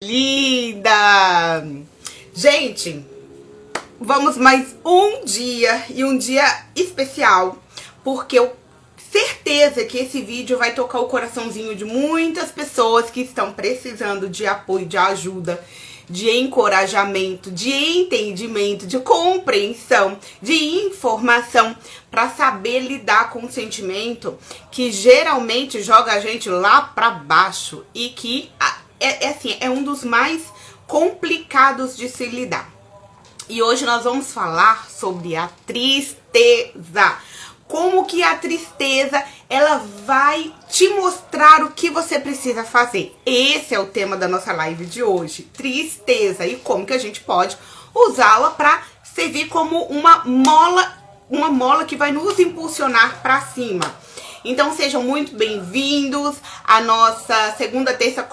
Linda! Gente, vamos mais um dia e um dia especial, porque eu certeza que esse vídeo vai tocar o coraçãozinho de muitas pessoas que estão precisando de apoio, de ajuda, de encorajamento, de entendimento, de compreensão, de informação para saber lidar com um sentimento que geralmente joga a gente lá para baixo e que é um dos mais complicados de se lidar. E hoje nós vamos falar sobre a tristeza. Como que a tristeza, ela vai te mostrar o que você precisa fazer. Esse é o tema da nossa live de hoje. Tristeza e como que a gente pode usá-la para servir como uma mola que vai nos impulsionar para cima. Então sejam muito bem-vindos à nossa segunda, terça,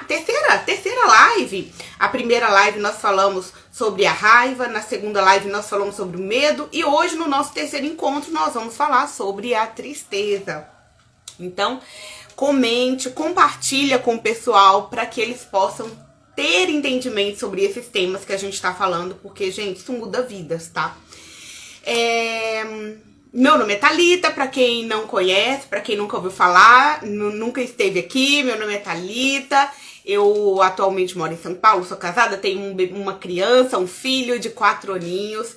terceira live. A primeira live nós falamos sobre a raiva, na segunda live nós falamos sobre o medo e hoje no nosso terceiro encontro nós vamos falar sobre a tristeza. Então comente, compartilha com o pessoal para que eles possam ter entendimento sobre esses temas que a gente está falando, porque, gente, isso muda vidas, tá? Meu nome é Thalita, pra quem não conhece, pra quem nunca ouviu falar, nunca esteve aqui, meu nome é Thalita. Eu atualmente moro em São Paulo, sou casada, tenho uma criança, um filho de 4 aninhos.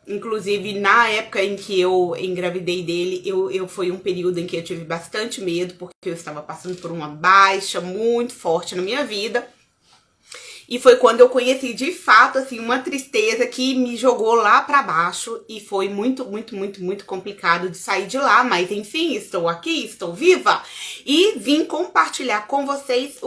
Inclusive, na época em que eu engravidei dele, foi um período em que eu tive bastante medo, porque eu estava passando por uma baixa muito forte na minha vida. E foi quando eu conheci de fato, assim, uma tristeza que me jogou lá pra baixo. E foi muito complicado de sair de lá. Mas enfim, estou aqui, estou viva. E vim compartilhar com vocês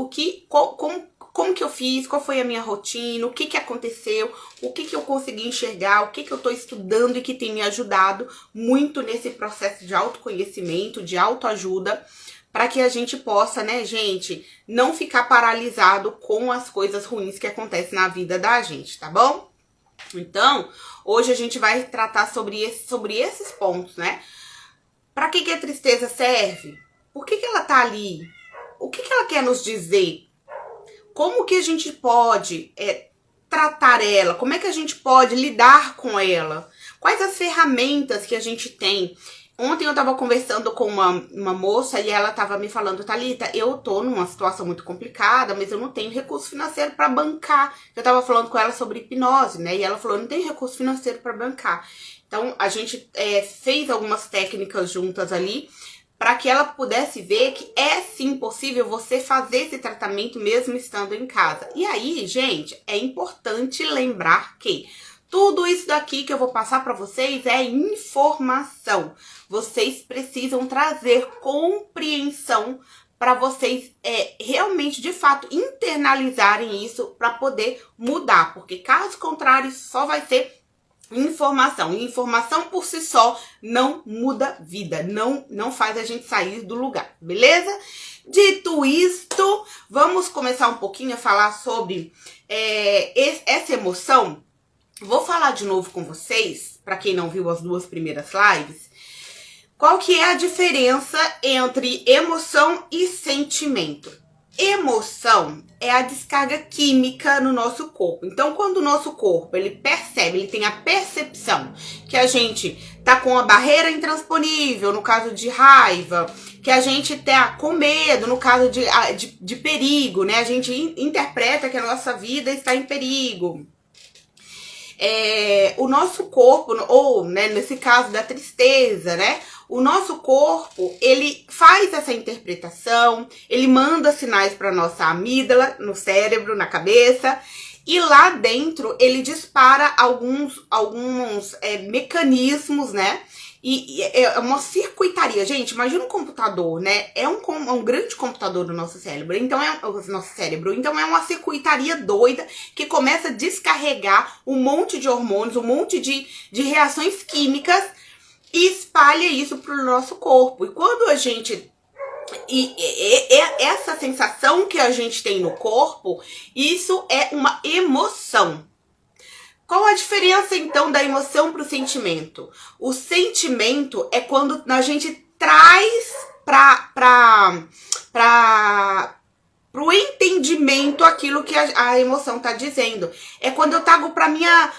como que eu fiz, qual foi a minha rotina, o que aconteceu, o que eu consegui enxergar, o que eu tô estudando e que tem me ajudado muito nesse processo de autoconhecimento, de autoajuda. Para que a gente possa, né, gente, não ficar paralisado com as coisas ruins que acontecem na vida da gente, tá bom? Então, hoje a gente vai tratar sobre esses pontos, né? Para que a tristeza serve? Por que ela tá ali? O que ela quer nos dizer? Como que a gente pode tratar ela? Como é que a gente pode lidar com ela? Quais as ferramentas que a gente tem? Ontem eu tava conversando com uma moça e ela tava me falando: Thalita, eu tô numa situação muito complicada, mas eu não tenho recurso financeiro pra bancar. Eu tava falando com ela sobre hipnose, né? E ela falou: não tenho recurso financeiro pra bancar. Então a gente fez algumas técnicas juntas ali para que ela pudesse ver que é sim possível você fazer esse tratamento mesmo estando em casa. E aí, gente, é importante lembrar que tudo isso daqui que eu vou passar para vocês é informação. Vocês precisam trazer compreensão para vocês realmente, de fato, internalizarem isso para poder mudar. Porque caso contrário, só vai ser informação. E informação por si só não muda vida. Não faz a gente sair do lugar, beleza? Dito isto, vamos começar um pouquinho a falar sobre essa emoção. Vou falar de novo com vocês, para quem não viu as 2 primeiras lives, qual que é a diferença entre emoção e sentimento. Emoção é a descarga química no nosso corpo. Então, quando o nosso corpo, ele percebe, ele tem a percepção que a gente tá com a barreira intransponível, no caso de raiva, que a gente tá com medo, no caso de perigo, né? A gente interpreta que a nossa vida está em perigo. O nosso corpo, ou né, nesse caso da tristeza, né? O nosso corpo, ele faz essa interpretação, ele manda sinais para nossa amígdala, no cérebro, na cabeça, e lá dentro ele dispara alguns mecanismos, né? E é uma circuitaria. Gente, imagina um computador, né? É um grande computador do nosso cérebro. Então Então é uma circuitaria doida que começa a descarregar um monte de hormônios, um monte de reações químicas e espalha isso pro nosso corpo. E quando a gente... essa sensação que a gente tem no corpo, isso é uma emoção. Qual a diferença, então, da emoção para o sentimento? O sentimento é quando a gente traz pro entendimento aquilo que a emoção tá dizendo. É quando eu trago pra minha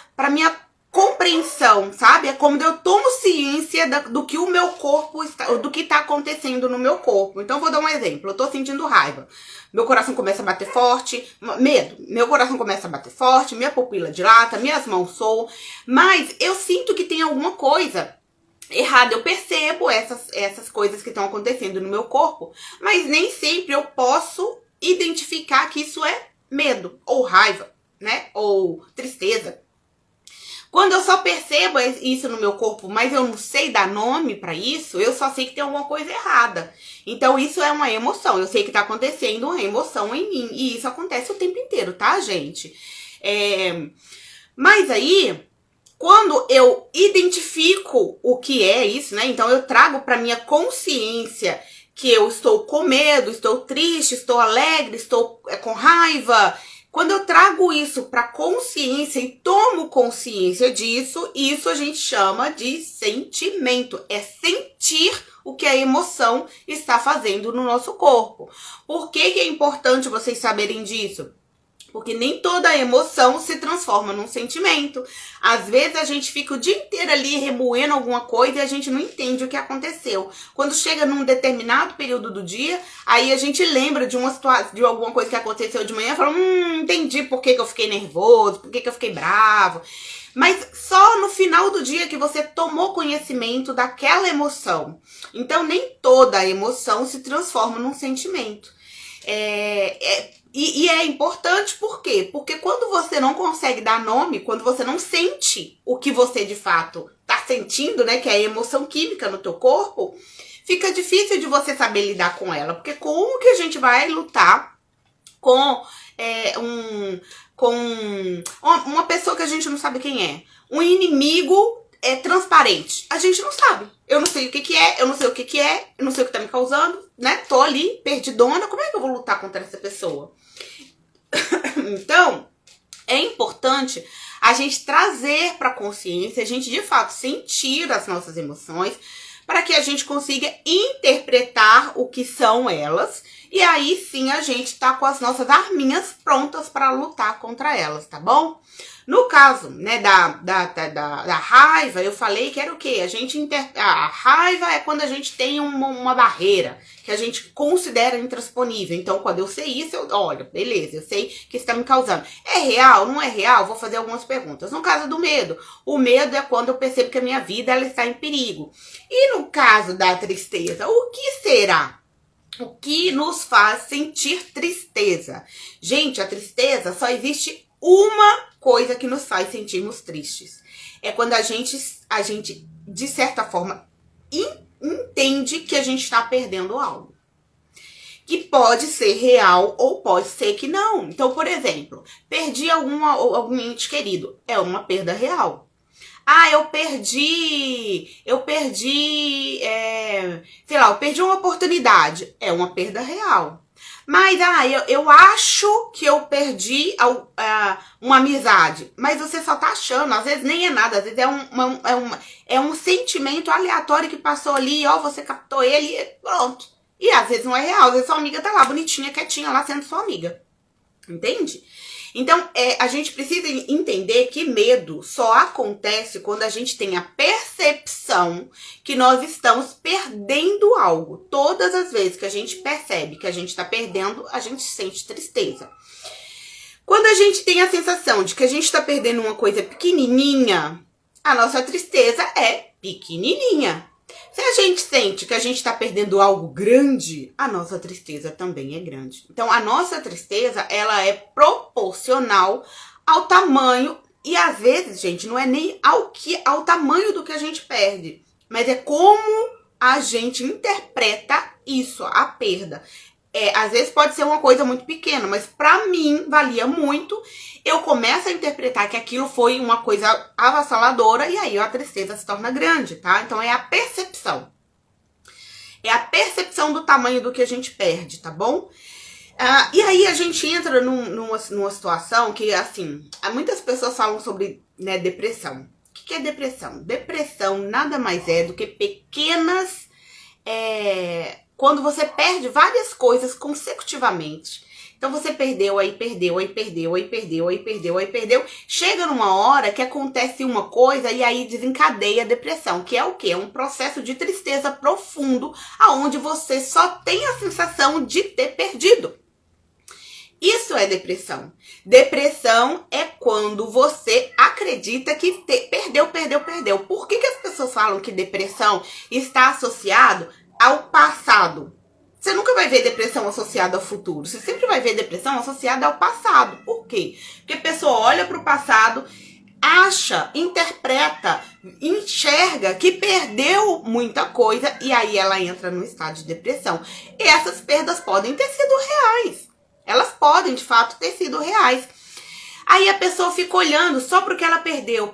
compreensão, sabe? É quando eu tomo ciência do que o meu corpo está, do que tá acontecendo no meu corpo. Então, vou dar um exemplo. Eu tô sentindo raiva. Meu coração começa a bater forte, medo. Meu coração começa a bater forte, minha pupila dilata, minhas mãos soam. Mas eu sinto que tem alguma coisa errada. Eu percebo essas coisas que estão acontecendo no meu corpo, mas nem sempre eu posso identificar que isso é medo, ou raiva, né? Ou tristeza. Quando eu só percebo isso no meu corpo, mas eu não sei dar nome pra isso, eu só sei que tem alguma coisa errada. Então isso é uma emoção. Eu sei que tá acontecendo uma emoção em mim. E isso acontece o tempo inteiro, tá, gente? Mas aí, quando eu identifico o que é isso, né? Então eu trago pra minha consciência que eu estou com medo, estou triste, estou alegre, estou com raiva. Quando eu trago isso para consciência e tomo consciência disso, isso a gente chama de sentimento. É sentir o que a emoção está fazendo no nosso corpo. Por que é importante vocês saberem disso? Porque nem toda emoção se transforma num sentimento. Às vezes a gente fica o dia inteiro ali remoendo alguma coisa e a gente não entende o que aconteceu. Quando chega num determinado período do dia, aí a gente lembra de uma situação, de alguma coisa que aconteceu de manhã e fala, entendi por que eu fiquei nervoso, por que eu fiquei bravo. Mas só no final do dia que você tomou conhecimento daquela emoção. Então nem toda emoção se transforma num sentimento. E é importante por quê? Porque quando você não consegue dar nome, quando você não sente o que você de fato tá sentindo, né, que é a emoção química no teu corpo, fica difícil de você saber lidar com ela. Porque como que a gente vai lutar com uma pessoa que a gente não sabe quem é? Um inimigo transparente. A gente não sabe. Eu não sei o que é, eu não sei o que é, eu não sei o que tá me causando, né? Tô ali, perdidona, como é que eu vou lutar contra essa pessoa? Então, é importante a gente trazer para a consciência, a gente de fato sentir as nossas emoções, para que a gente consiga interpretar o que são elas, e aí sim a gente tá com as nossas arminhas prontas para lutar contra elas, tá bom? No caso, né, da raiva, eu falei que era o quê? A raiva é quando a gente tem uma barreira que a gente considera intransponível. Então, quando eu sei isso, olha, beleza, eu sei que isso tá me causando. É real? Não é real? Vou fazer algumas perguntas. No caso do medo, o medo é quando eu percebo que a minha vida ela está em perigo. E no caso da tristeza, o que será? O que nos faz sentir tristeza? Gente, a tristeza só existe uma coisa que nos faz sentirmos tristes. É quando a gente de certa forma, entende que a gente está perdendo algo. Que pode ser real ou pode ser que não. Então, por exemplo, perdi algum ente querido. É uma perda real. Eu perdi uma oportunidade. É uma perda real. Mas, eu acho que eu perdi uma amizade. Mas você só tá achando, às vezes nem é nada, às vezes é um sentimento aleatório que passou ali, você captou ele e pronto. E às vezes não é real, às vezes sua amiga tá lá, bonitinha, quietinha, lá sendo sua amiga. Entende? Então, a gente precisa entender que medo só acontece quando a gente tem a percepção que nós estamos perdendo algo. Todas as vezes que a gente percebe que a gente está perdendo, a gente sente tristeza. Quando a gente tem a sensação de que a gente está perdendo uma coisa pequenininha, a nossa tristeza é pequenininha. Se a gente sente que a gente está perdendo algo grande, a nossa tristeza também é grande. Então, a nossa tristeza, ela é proporcional ao tamanho, e às vezes, gente, não é nem ao tamanho do que a gente perde, mas é como a gente interpreta isso, a perda. Às vezes pode ser uma coisa muito pequena, mas pra mim valia muito. Eu começo a interpretar que aquilo foi uma coisa avassaladora e aí a tristeza se torna grande, tá? Então é a percepção. É a percepção do tamanho do que a gente perde, tá bom? E aí a gente entra numa situação que, assim, muitas pessoas falam sobre, né, depressão. O que é depressão? Depressão nada mais é do que pequenas... quando você perde várias coisas consecutivamente, Então você perdeu, aí perdeu, aí perdeu, aí perdeu, aí perdeu, aí perdeu. Chega numa hora que acontece uma coisa e aí desencadeia a depressão, que é o quê? É um processo de tristeza profundo, aonde você só tem a sensação de ter perdido. Isso é depressão. Depressão é quando você acredita que perdeu. Por que as pessoas falam que depressão está associado ao passado? Você nunca vai ver depressão associada ao futuro. Você sempre vai ver depressão associada ao passado. Por quê? Porque a pessoa olha para o passado, acha, interpreta, enxerga que perdeu muita coisa e aí ela entra no estado de depressão. E essas perdas podem ter sido reais. Elas podem, de fato, ter sido reais. Aí a pessoa fica olhando só porque ela perdeu.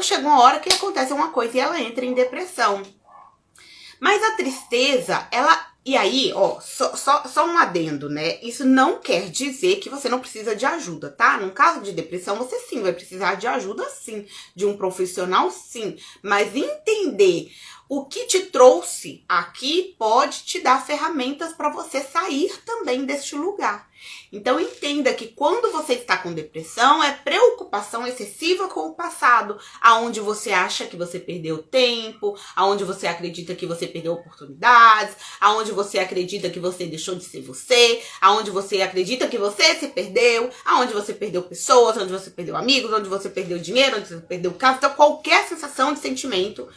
Chega uma hora que acontece uma coisa e ela entra em depressão. Mas a tristeza, ela... E aí, ó, só um adendo, né? Isso não quer dizer que você não precisa de ajuda, tá? No caso de depressão, você sim vai precisar de ajuda, sim. De um profissional, sim. Mas entender o que te trouxe aqui pode te dar ferramentas para você sair também deste lugar. Então entenda que quando você está com depressão, é preocupação excessiva com o passado, aonde você acha que você perdeu tempo, aonde você acredita que você perdeu oportunidades, aonde você acredita que você deixou de ser você, aonde você acredita que você se perdeu, aonde você perdeu pessoas, onde você perdeu amigos, onde você perdeu dinheiro, onde você perdeu casa. Então qualquer sensação de sentimento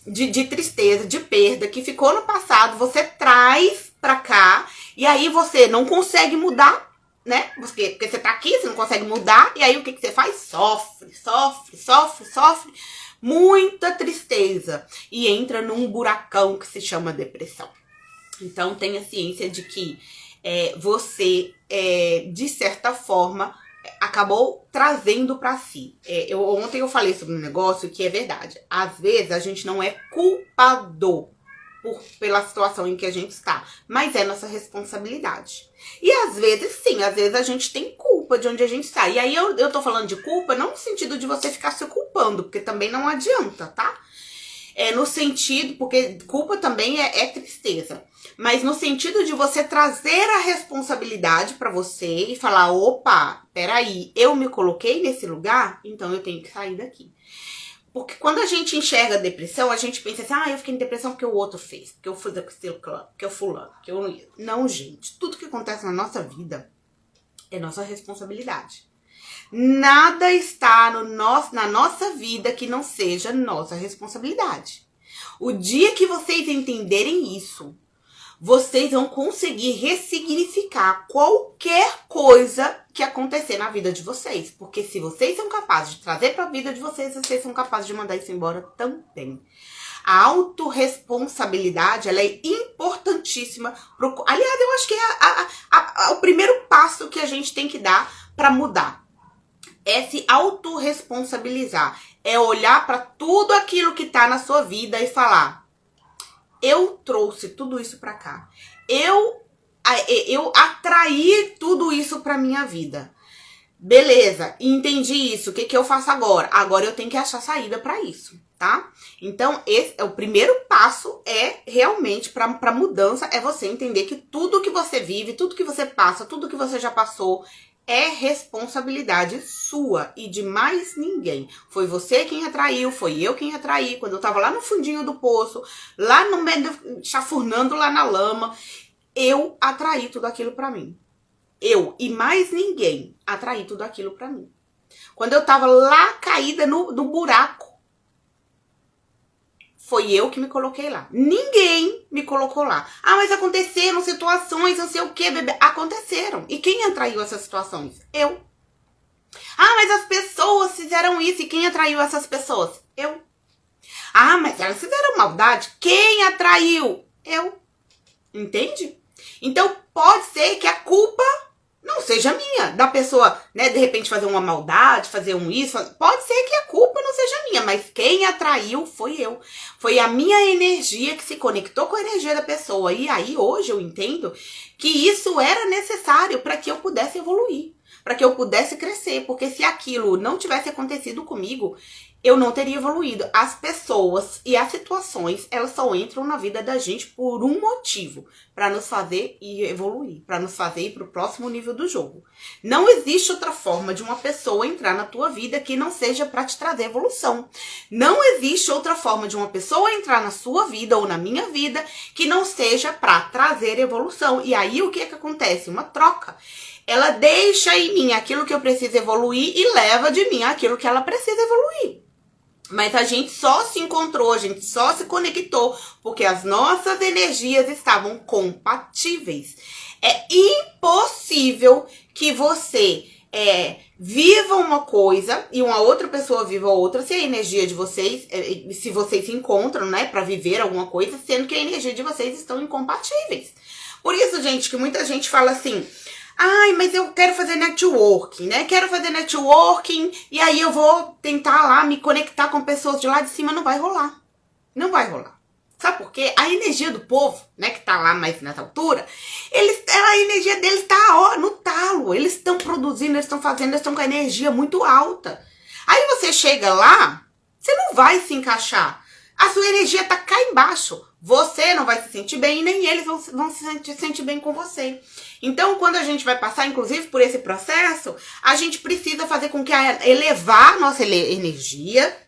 de tristeza, de perda que ficou no passado, você traz pra cá e aí você não consegue mudar, né? Porque você tá aqui, você não consegue mudar e aí o que você faz? Sofre, muita tristeza e entra num buracão que se chama depressão. Então tenha ciência de que você, de certa forma, acabou trazendo pra si. Ontem eu falei sobre um negócio que é verdade. Às vezes a gente não é culpado pela situação em que a gente está, mas é nossa responsabilidade. E às vezes sim, às vezes a gente tem culpa de onde a gente está. E aí eu tô falando de culpa não no sentido de você ficar se culpando, porque também não adianta, tá? No sentido, porque culpa também é tristeza, mas no sentido de você trazer a responsabilidade pra você e falar, opa, peraí, eu me coloquei nesse lugar, então eu tenho que sair daqui. Porque quando a gente enxerga a depressão, a gente pensa assim, eu fiquei em depressão porque o outro fez, porque eu fui da club, porque eu fulano, porque eu não ia. Não, gente, tudo que acontece na nossa vida é nossa responsabilidade. Nada está na nossa vida que não seja nossa responsabilidade. O dia que vocês entenderem isso, vocês vão conseguir ressignificar qualquer coisa que acontecer na vida de vocês. Porque se vocês são capazes de trazer para a vida de vocês, vocês são capazes de mandar isso embora também. A autorresponsabilidade, ela é importantíssima. Aliás, eu acho que é o primeiro passo que a gente tem que dar para mudar. É se autorresponsabilizar. É olhar para tudo aquilo que tá na sua vida e falar, eu trouxe tudo isso para cá. Eu atraí tudo isso para minha vida. Beleza, entendi isso. O que eu faço agora? Agora eu tenho que achar saída para isso, tá? Então, esse é o primeiro passo, realmente para mudança, é você entender que tudo que você vive, tudo que você passa, tudo que você já passou, é responsabilidade sua e de mais ninguém. Foi você quem atraiu, foi eu quem atraí. Quando eu tava lá no fundinho do poço, lá no meio, chafurnando lá na lama, eu atraí tudo aquilo pra mim. Eu e mais ninguém atraí tudo aquilo pra mim. Quando eu tava lá caída no buraco, foi eu que me coloquei lá. Ninguém me colocou lá. Mas aconteceram situações, não sei o que, bebê. Aconteceram. E quem atraiu essas situações? Eu. Mas as pessoas fizeram isso. E quem atraiu essas pessoas? Eu. Mas elas fizeram maldade. Quem atraiu? Eu. Entende? Então pode ser que a culpa não seja minha, da pessoa, né, de repente fazer uma maldade, fazer isso, pode ser que a culpa não seja minha, mas quem atraiu foi eu. Foi a minha energia que se conectou com a energia da pessoa. E aí hoje eu entendo que isso era necessário para que eu pudesse evoluir. para que eu pudesse crescer, porque se aquilo não tivesse acontecido comigo, eu não teria evoluído. As pessoas e as situações, elas só entram na vida da gente por um motivo, para nos fazer evoluir, para nos fazer ir para o próximo nível do jogo. Não existe outra forma de uma pessoa entrar na tua vida que não seja para te trazer evolução. Não existe outra forma de uma pessoa entrar na sua vida ou na minha vida que não seja para trazer evolução. E aí o que é que acontece? Uma troca. Ela deixa em mim aquilo que eu preciso evoluir e leva de mim aquilo que ela precisa evoluir. Mas a gente só se encontrou, a gente só se conectou porque as nossas energias estavam compatíveis. É impossível que você viva uma coisa e uma outra pessoa viva outra se a energia de vocês, se vocês se encontram, né, para viver alguma coisa, sendo que a energia de vocês estão incompatíveis. Por isso, gente, que muita gente fala assim: ai, mas eu quero fazer networking, né? Quero fazer networking e aí eu vou tentar lá me conectar com pessoas de lá de cima. Não vai rolar. Não vai rolar. Sabe por quê? A energia do povo, né, que tá lá mais nessa altura, a energia deles tá, no talo. Eles estão produzindo, eles estão fazendo, eles estão com a energia muito alta. Aí você chega lá, você não vai se encaixar. A sua energia tá cá embaixo. Você não vai se sentir bem e nem eles vão se sentir bem com você. Então, quando a gente vai passar, inclusive, por esse processo, a gente precisa fazer com que elevar a nossa energia.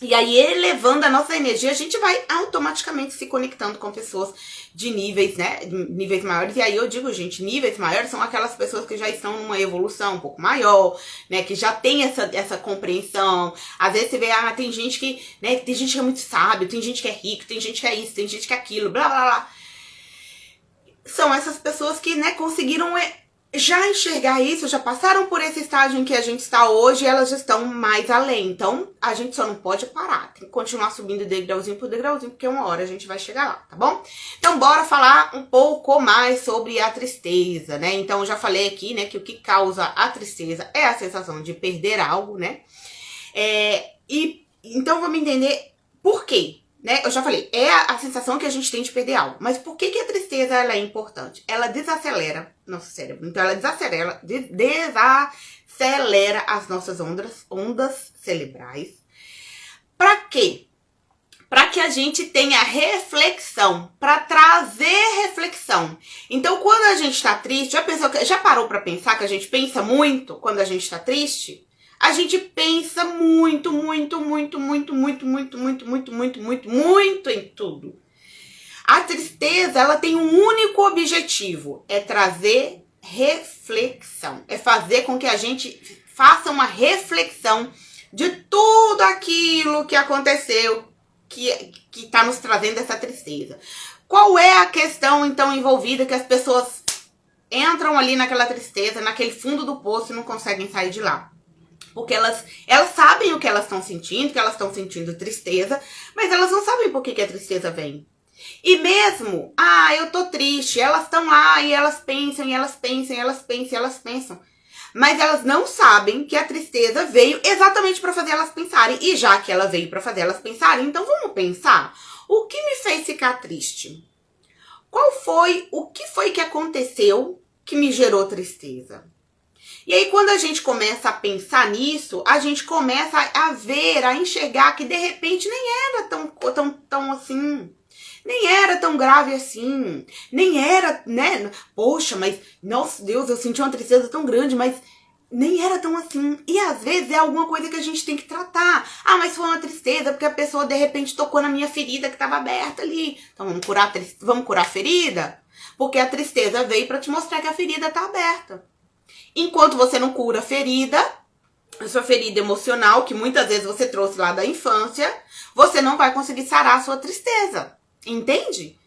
E aí, elevando a nossa energia, a gente vai automaticamente se conectando com pessoas de níveis, né? Níveis maiores. E aí eu digo, gente, níveis maiores são aquelas pessoas que já estão numa evolução um pouco maior, né? Que já tem essa compreensão. Às vezes você vê, tem gente que, né? Tem gente que é muito sábio, tem gente que é rico, tem gente que é isso, tem gente que é aquilo, blá, blá, blá. São essas pessoas que, né, conseguiram já enxergar isso, já passaram por esse estágio em que a gente está hoje e elas já estão mais além. Então, a gente só não pode parar. Tem que continuar subindo degrauzinho por degrauzinho, porque uma hora a gente vai chegar lá, tá bom? Então, bora falar um pouco mais sobre a tristeza, né? Então, eu já falei aqui, né, que o que causa a tristeza é a sensação de perder algo, né? Então, vamos entender por quê. Né? Eu já falei, é a sensação que a gente tem de perder algo. Mas por que a tristeza ela é importante? Ela desacelera nosso cérebro. Então, ela desacelera as nossas ondas cerebrais. Para quê? Para que a gente tenha reflexão, para trazer reflexão. Então, quando a gente está triste, já parou para pensar que a gente pensa muito quando a gente está triste? A gente pensa muito em tudo. A tristeza, ela tem um único objetivo, é trazer reflexão. É fazer com que a gente faça uma reflexão de tudo aquilo que aconteceu, que está nos trazendo essa tristeza. Qual é a questão, então, envolvida que as pessoas entram ali naquela tristeza, naquele fundo do poço e não conseguem sair de lá? Porque elas sabem o que elas estão sentindo, que elas estão sentindo tristeza, mas elas não sabem por que a tristeza vem. E mesmo, eu tô triste, elas estão lá e elas pensam, mas elas não sabem que a tristeza veio exatamente para fazer elas pensarem. E já que ela veio para fazer elas pensarem, então vamos pensar, o que me fez ficar triste? O que foi que aconteceu que me gerou tristeza? E aí, quando a gente começa a pensar nisso, a gente começa a ver, a enxergar que de repente nem era tão assim, nem era tão grave assim, nem era, né? Poxa, mas, nossa Deus, eu senti uma tristeza tão grande, mas nem era tão assim. E às vezes é alguma coisa que a gente tem que tratar. Mas foi uma tristeza porque a pessoa de repente tocou na minha ferida que estava aberta ali. Então vamos curar a ferida? Porque a tristeza veio para te mostrar que a ferida está aberta. Enquanto você não cura a ferida, a sua ferida emocional, que muitas vezes você trouxe lá da infância, você não vai conseguir sarar a sua tristeza. Entende?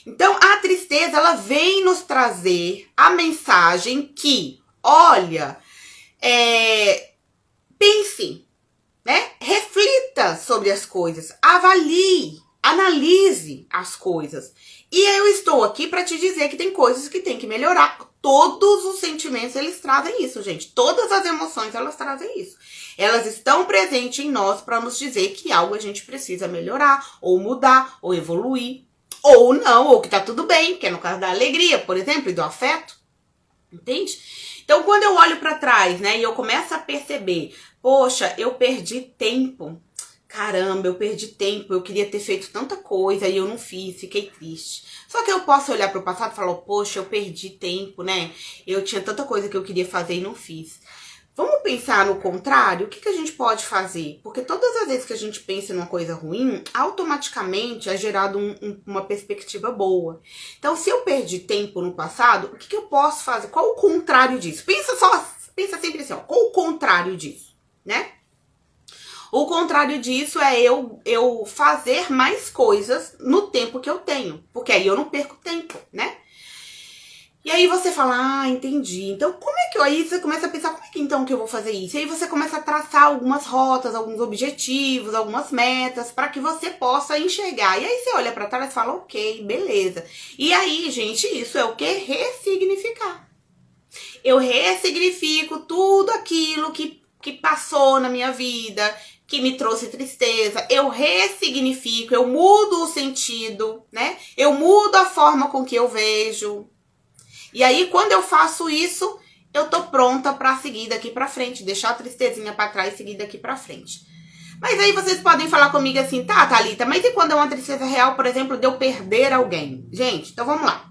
Então, a tristeza, ela vem nos trazer a mensagem que, olha, pense, né? Reflita sobre as coisas, avalie, analise as coisas. E eu estou aqui para te dizer que tem coisas que tem que melhorar. Todos os sentimentos, eles trazem isso, gente. Todas as emoções, elas trazem isso. Elas estão presentes em nós para nos dizer que algo a gente precisa melhorar, ou mudar, ou evoluir, ou não, ou que tá tudo bem, que é no caso da alegria, por exemplo, e do afeto. Entende? Então, quando eu olho pra trás, né, e eu começo a perceber, poxa, eu perdi tempo. Caramba, eu perdi tempo, eu queria ter feito tanta coisa e eu não fiz, fiquei triste. Só que eu posso olhar pro passado e falar, poxa, eu perdi tempo, né? Eu tinha tanta coisa que eu queria fazer e não fiz. Vamos pensar no contrário? O que a gente pode fazer? Porque todas as vezes que a gente pensa numa coisa ruim, automaticamente é gerado uma perspectiva boa. Então, se eu perdi tempo no passado, o que eu posso fazer? Qual o contrário disso? Pensa sempre assim, ó, qual o contrário disso, né? O contrário disso é eu fazer mais coisas no tempo que eu tenho. Porque aí eu não perco tempo, né? E aí você fala, entendi. Então, como é que eu... Aí você começa a pensar, como é que então que eu vou fazer isso? E aí você começa a traçar algumas rotas, alguns objetivos, algumas metas, para que você possa enxergar. E aí você olha para trás e fala, ok, beleza. E aí, gente, isso é o que? Ressignificar. Eu ressignifico tudo aquilo que passou na minha vida, que me trouxe tristeza, eu ressignifico, eu mudo o sentido, né? Eu mudo a forma com que eu vejo. E aí, quando eu faço isso, eu tô pronta pra seguir daqui pra frente, deixar a tristezinha pra trás e seguir daqui pra frente. Mas aí vocês podem falar comigo assim, tá, Thalita, mas e quando é uma tristeza real, por exemplo, de eu perder alguém? Gente, então vamos lá.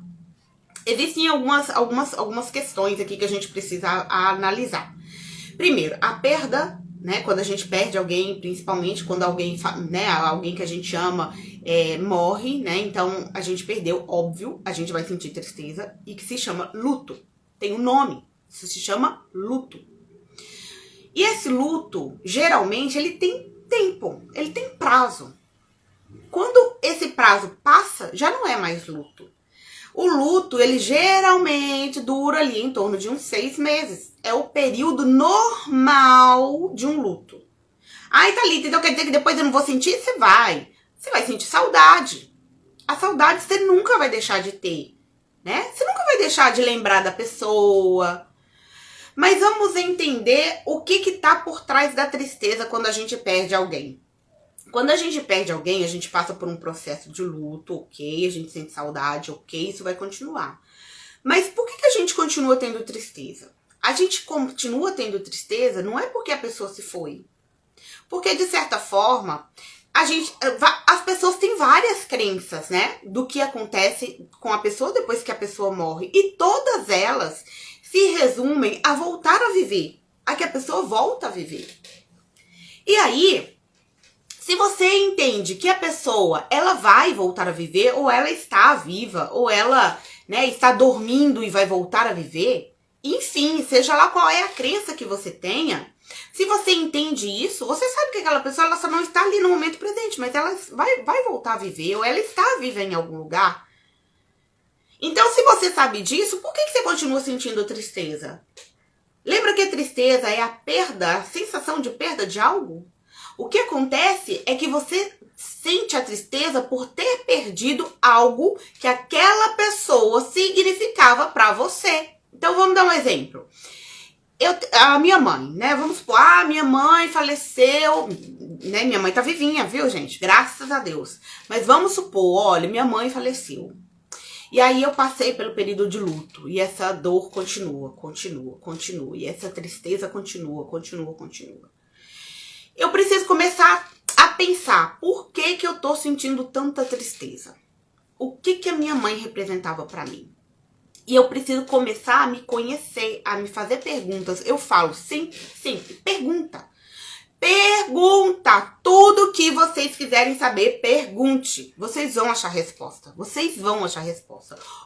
Existem algumas questões aqui que a gente precisa analisar. Primeiro, a perda, né? Quando a gente perde alguém, principalmente quando alguém, né, alguém que a gente ama morre, né? Então a gente perdeu, óbvio, a gente vai sentir tristeza e que se chama luto. Tem um nome, isso se chama luto. E esse luto, geralmente, ele tem tempo, ele tem prazo. Quando esse prazo passa, já não é mais luto. O luto, ele geralmente dura ali em torno de uns 6 meses. É o período normal de um luto. Ai, Thalita, então quer dizer que depois eu não vou sentir? Você vai. Você vai sentir saudade. A saudade você nunca vai deixar de ter, né? Você nunca vai deixar de lembrar da pessoa. Mas vamos entender o que tá por trás da tristeza quando a gente perde alguém. Quando a gente perde alguém, a gente passa por um processo de luto, ok, a gente sente saudade, ok, isso vai continuar. Mas por que a gente continua tendo tristeza? A gente continua tendo tristeza não é porque a pessoa se foi. Porque, de certa forma, as pessoas têm várias crenças, né? Do que acontece com a pessoa depois que a pessoa morre. E todas elas se resumem a voltar a viver. A que a pessoa volta a viver. E aí... Se você entende que a pessoa, ela vai voltar a viver, ou ela está viva, ou ela, né, está dormindo e vai voltar a viver, enfim, seja lá qual é a crença que você tenha, se você entende isso, você sabe que aquela pessoa, ela só não está ali no momento presente, mas ela vai voltar a viver, ou ela está viva em algum lugar. Então, se você sabe disso, por que você continua sentindo tristeza? Lembra que a tristeza é a perda, a sensação de perda de algo? O que acontece é que você sente a tristeza por ter perdido algo que aquela pessoa significava para você. Então, vamos dar um exemplo. A minha mãe, né? Vamos supor, minha mãe faleceu, né? Minha mãe tá vivinha, viu, gente? Graças a Deus. Mas vamos supor, olha, minha mãe faleceu. E aí eu passei pelo período de luto. E essa dor continua. E essa tristeza continua. Eu preciso começar a pensar, por que eu tô sentindo tanta tristeza? O que a minha mãe representava pra mim? E eu preciso começar a me conhecer, a me fazer perguntas. Eu falo sempre, pergunta. Pergunta! Tudo que vocês quiserem saber, pergunte. Vocês vão achar resposta.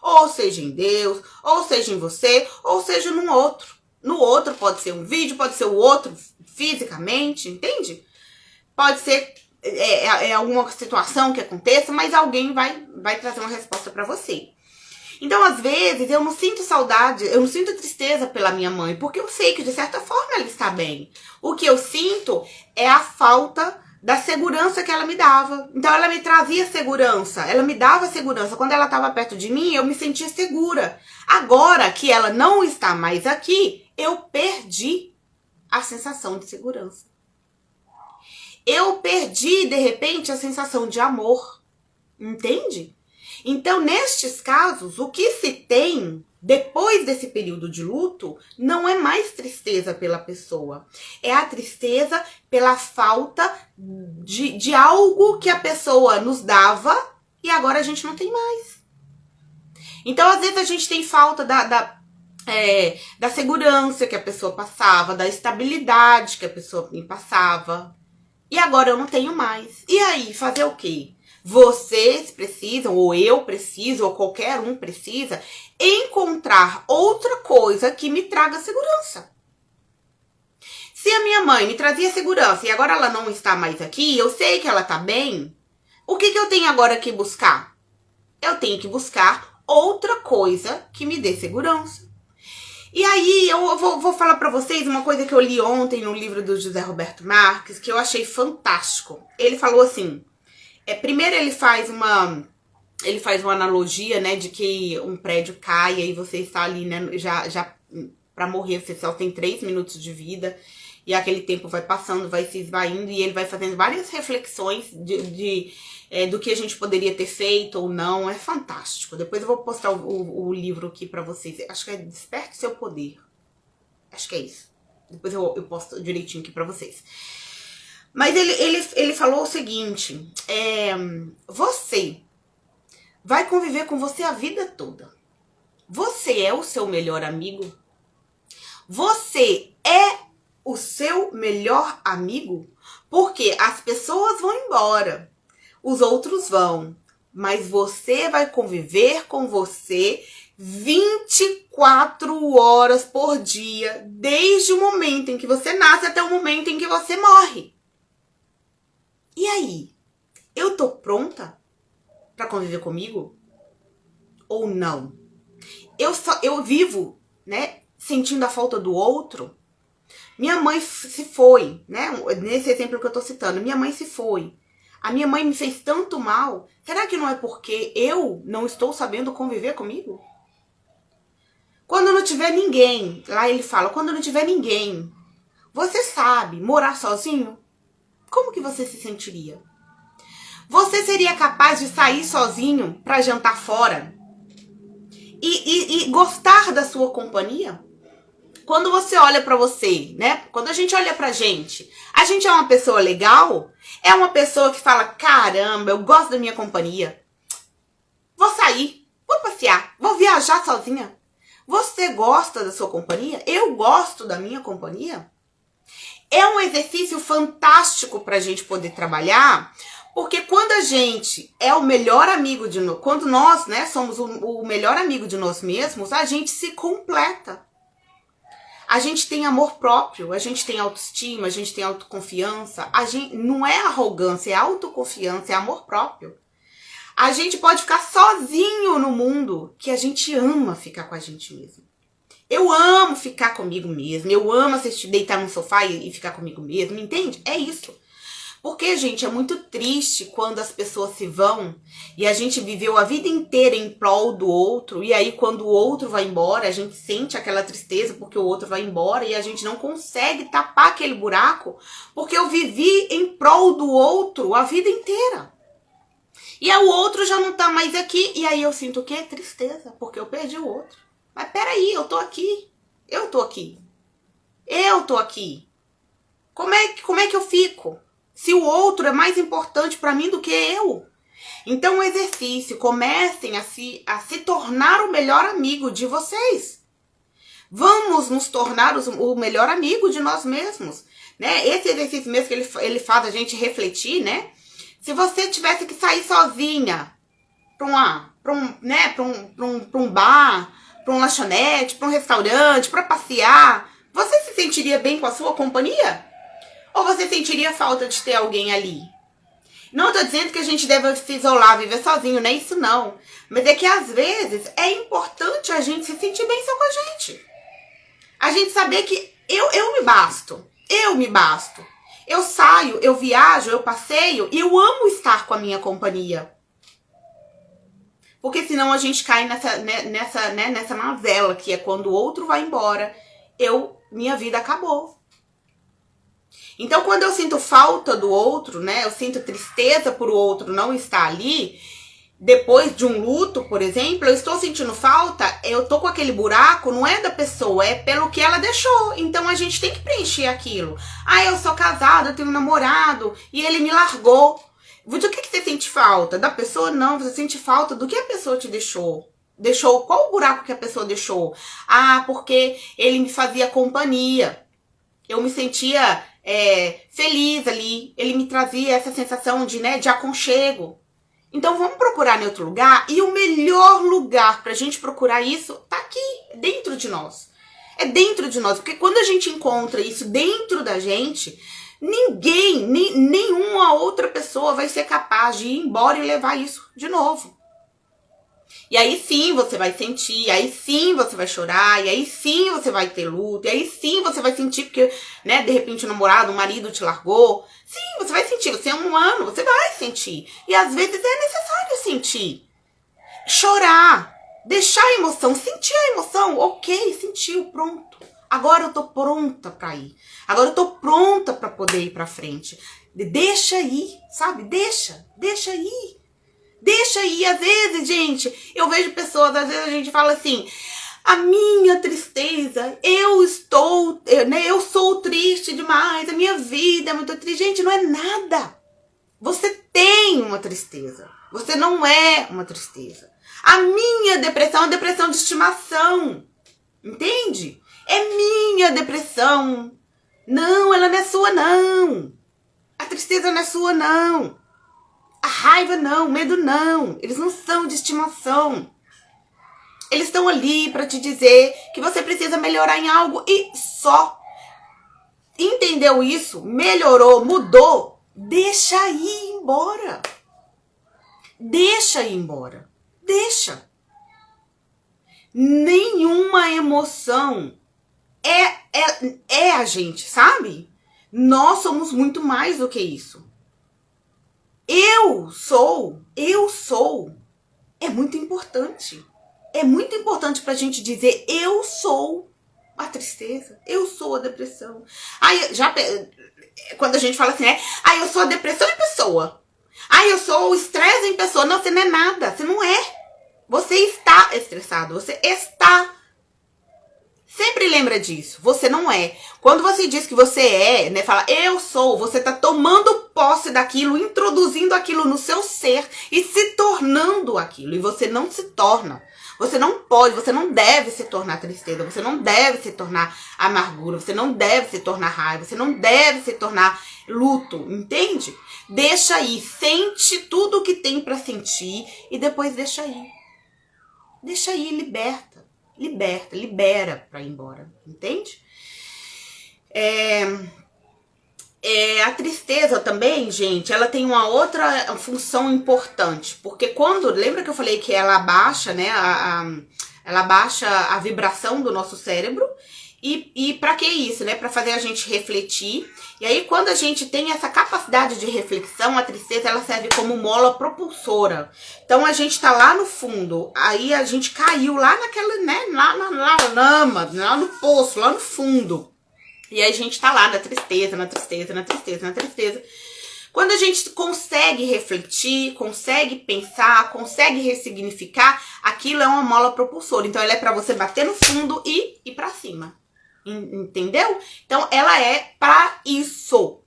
Ou seja em Deus, ou seja em você, ou seja num outro. No outro pode ser um vídeo, pode ser o outro fisicamente, entende? Pode ser alguma situação que aconteça, mas alguém vai trazer uma resposta pra você. Então, às vezes, eu não sinto saudade, eu não sinto tristeza pela minha mãe, porque eu sei que, de certa forma, ela está bem. O que eu sinto é a falta da segurança que ela me dava. Então, ela me trazia segurança, ela me dava segurança. Quando ela estava perto de mim, eu me sentia segura. Agora que ela não está mais aqui, eu perdi a sensação de segurança. Eu perdi, de repente, a sensação de amor. Entende? Então, nestes casos, o que se tem depois desse período de luto, não é mais tristeza pela pessoa. É a tristeza pela falta de algo que a pessoa nos dava e agora a gente não tem mais. Então, às vezes, a gente tem falta da segurança que a pessoa passava, da estabilidade que a pessoa me passava. E agora eu não tenho mais. E aí, fazer o quê? Vocês precisam, ou eu preciso, ou qualquer um precisa, encontrar outra coisa que me traga segurança. Se a minha mãe me trazia segurança e agora ela não está mais aqui, eu sei que ela está bem, o que eu tenho agora que buscar? Eu tenho que buscar outra coisa que me dê segurança. E aí eu vou falar pra vocês uma coisa que eu li ontem no livro do José Roberto Marques, que eu achei fantástico. Ele falou assim, primeiro ele faz uma analogia, né, de que um prédio cai e você está ali, né, já pra morrer, você só tem 3 minutos de vida, e aquele tempo vai passando, vai se esvaindo, e ele vai fazendo várias reflexões do que a gente poderia ter feito ou não. É fantástico. Depois eu vou postar o livro aqui pra vocês. Acho que é Desperte Seu Poder. Acho que é isso. Depois eu posto direitinho aqui pra vocês. Mas ele falou o seguinte, você vai conviver com você a vida toda. Você é o seu melhor amigo? Você é o seu melhor amigo? Porque as pessoas vão embora, os outros vão, mas você vai conviver com você 24 horas por dia, desde o momento em que você nasce até o momento em que você morre. E aí? Eu tô pronta pra conviver comigo? Ou não? Eu vivo, né, sentindo a falta do outro? Minha mãe se foi, né? Nesse exemplo que eu tô citando, minha mãe se foi. A minha mãe me fez tanto mal. Será que não é porque eu não estou sabendo conviver comigo? Quando não tiver ninguém, lá ele fala, quando não tiver ninguém, você sabe morar sozinho? Como que você se sentiria? Você seria capaz de sair sozinho para jantar fora? E gostar da sua companhia? Quando você olha pra você, né? Quando a gente olha pra gente, a gente é uma pessoa legal? É uma pessoa que fala, caramba, eu gosto da minha companhia. Vou sair, vou passear, vou viajar sozinha. Você gosta da sua companhia? Eu gosto da minha companhia? É um exercício fantástico pra gente poder trabalhar, porque quando a gente é o melhor amigo de nós, quando nós, né, somos o melhor amigo de nós mesmos, a gente se completa. A gente tem amor próprio, a gente tem autoestima, a gente tem autoconfiança. Não é arrogância, é autoconfiança, é amor próprio. A gente pode ficar sozinho no mundo, que a gente ama ficar com a gente mesmo. Eu amo ficar comigo mesmo, eu amo deitar no sofá e ficar comigo mesmo, entende? É isso. Porque, gente, é muito triste quando as pessoas se vão e a gente viveu a vida inteira em prol do outro, e aí quando o outro vai embora, a gente sente aquela tristeza porque o outro vai embora e a gente não consegue tapar aquele buraco porque eu vivi em prol do outro a vida inteira. E aí o outro já não tá mais aqui, e aí eu sinto o quê? Tristeza, porque eu perdi o outro. Mas peraí, eu tô aqui. Eu tô aqui. Eu tô aqui. Como é que eu fico? Se o outro é mais importante para mim do que eu. Então, o exercício, comecem a se tornar o melhor amigo de vocês. Vamos nos tornar o melhor amigo de nós mesmos, né? Esse exercício mesmo que ele faz a gente refletir, né? Se você tivesse que sair sozinha para um bar, para um lanchonete, para um restaurante, para passear, você se sentiria bem com a sua companhia? Ou você sentiria falta de ter alguém ali? Não tô dizendo que a gente deve se isolar, viver sozinho, não é isso não. Mas é que às vezes é importante a gente se sentir bem só com a gente. A gente saber que eu me basto. Eu me basto. Eu saio, eu viajo, eu passeio e eu amo estar com a minha companhia. Porque senão a gente cai nessa mazela, que é quando o outro vai embora, minha vida acabou. Então, quando eu sinto falta do outro, né, eu sinto tristeza por o outro não estar ali, depois de um luto, por exemplo, eu estou sentindo falta, eu tô com aquele buraco, não é da pessoa, é pelo que ela deixou. Então a gente tem que preencher aquilo. Ah, eu sou casada, eu tenho um namorado e ele me largou. Do que você sente falta? Da pessoa? Não, você sente falta do que a pessoa te deixou. Qual o buraco que a pessoa deixou? Ah, porque ele me fazia companhia. Eu me sentia feliz ali. Ele me trazia essa sensação de aconchego. Então vamos procurar em outro lugar. E o melhor lugar pra gente procurar isso tá aqui, dentro de nós. É dentro de nós. Porque quando a gente encontra isso dentro da gente, ninguém, nenhuma outra pessoa vai ser capaz de ir embora e levar isso de novo. E aí sim você vai sentir, aí sim você vai chorar, e aí sim você vai ter luto, e aí sim você vai sentir porque, de repente o namorado, o marido te largou. Sim, você vai sentir, você é humano, você vai sentir. E às vezes é necessário sentir. Chorar, deixar a emoção, sentir a emoção, ok, sentiu, pronto. Agora eu tô pronta pra ir. Agora eu tô pronta pra poder ir pra frente. Deixa ir, sabe? Deixa ir. Deixa ir. Às vezes, gente, eu vejo pessoas, às vezes a gente fala assim, a minha tristeza, eu sou triste demais, a minha vida é muito triste. Gente, não é nada. Você tem uma tristeza. Você não é uma tristeza. A minha depressão é uma depressão de estimação. Entende? É minha depressão. Não, ela não é sua, não. A tristeza não é sua, não. A raiva não, o medo não. Eles não são de estimação. Eles estão ali para te dizer que você precisa melhorar em algo e só. Entendeu isso? Melhorou, mudou. Deixa ir embora. Deixa ir embora. Deixa. Nenhuma emoção é a gente, sabe? Nós somos muito mais do que isso. Eu sou. É muito importante. É muito importante pra gente dizer eu sou a tristeza, eu sou a depressão. Quando a gente fala assim, eu sou a depressão em pessoa. Eu sou o estresse em pessoa. Não, você não é nada, você não é. Você está estressado, você está. Sempre lembra disso, você não é. Quando você diz que você é, fala eu sou, você tá tomando posse daquilo, introduzindo aquilo no seu ser e se tornando aquilo. E você não se torna. Você não pode, você não deve se tornar tristeza, você não deve se tornar amargura, você não deve se tornar raiva, você não deve se tornar luto, entende? Deixa aí, sente tudo o que tem pra sentir e depois deixa aí. Deixa aí, libera pra ir embora, entende? A tristeza também, gente, ela tem uma outra função importante, porque lembra que eu falei que ela abaixa, ela abaixa a vibração do nosso cérebro, e pra que isso, Pra fazer a gente refletir. E aí quando a gente tem essa capacidade de reflexão, a tristeza ela serve como mola propulsora. Então a gente tá lá no fundo, aí a gente caiu lá naquela, lá na lama, lá no poço, lá no fundo. E aí a gente tá lá na tristeza. Quando a gente consegue refletir, consegue pensar, consegue ressignificar, aquilo é uma mola propulsora. Então ela é pra você bater no fundo e ir pra cima. Entendeu? Então ela é pra isso.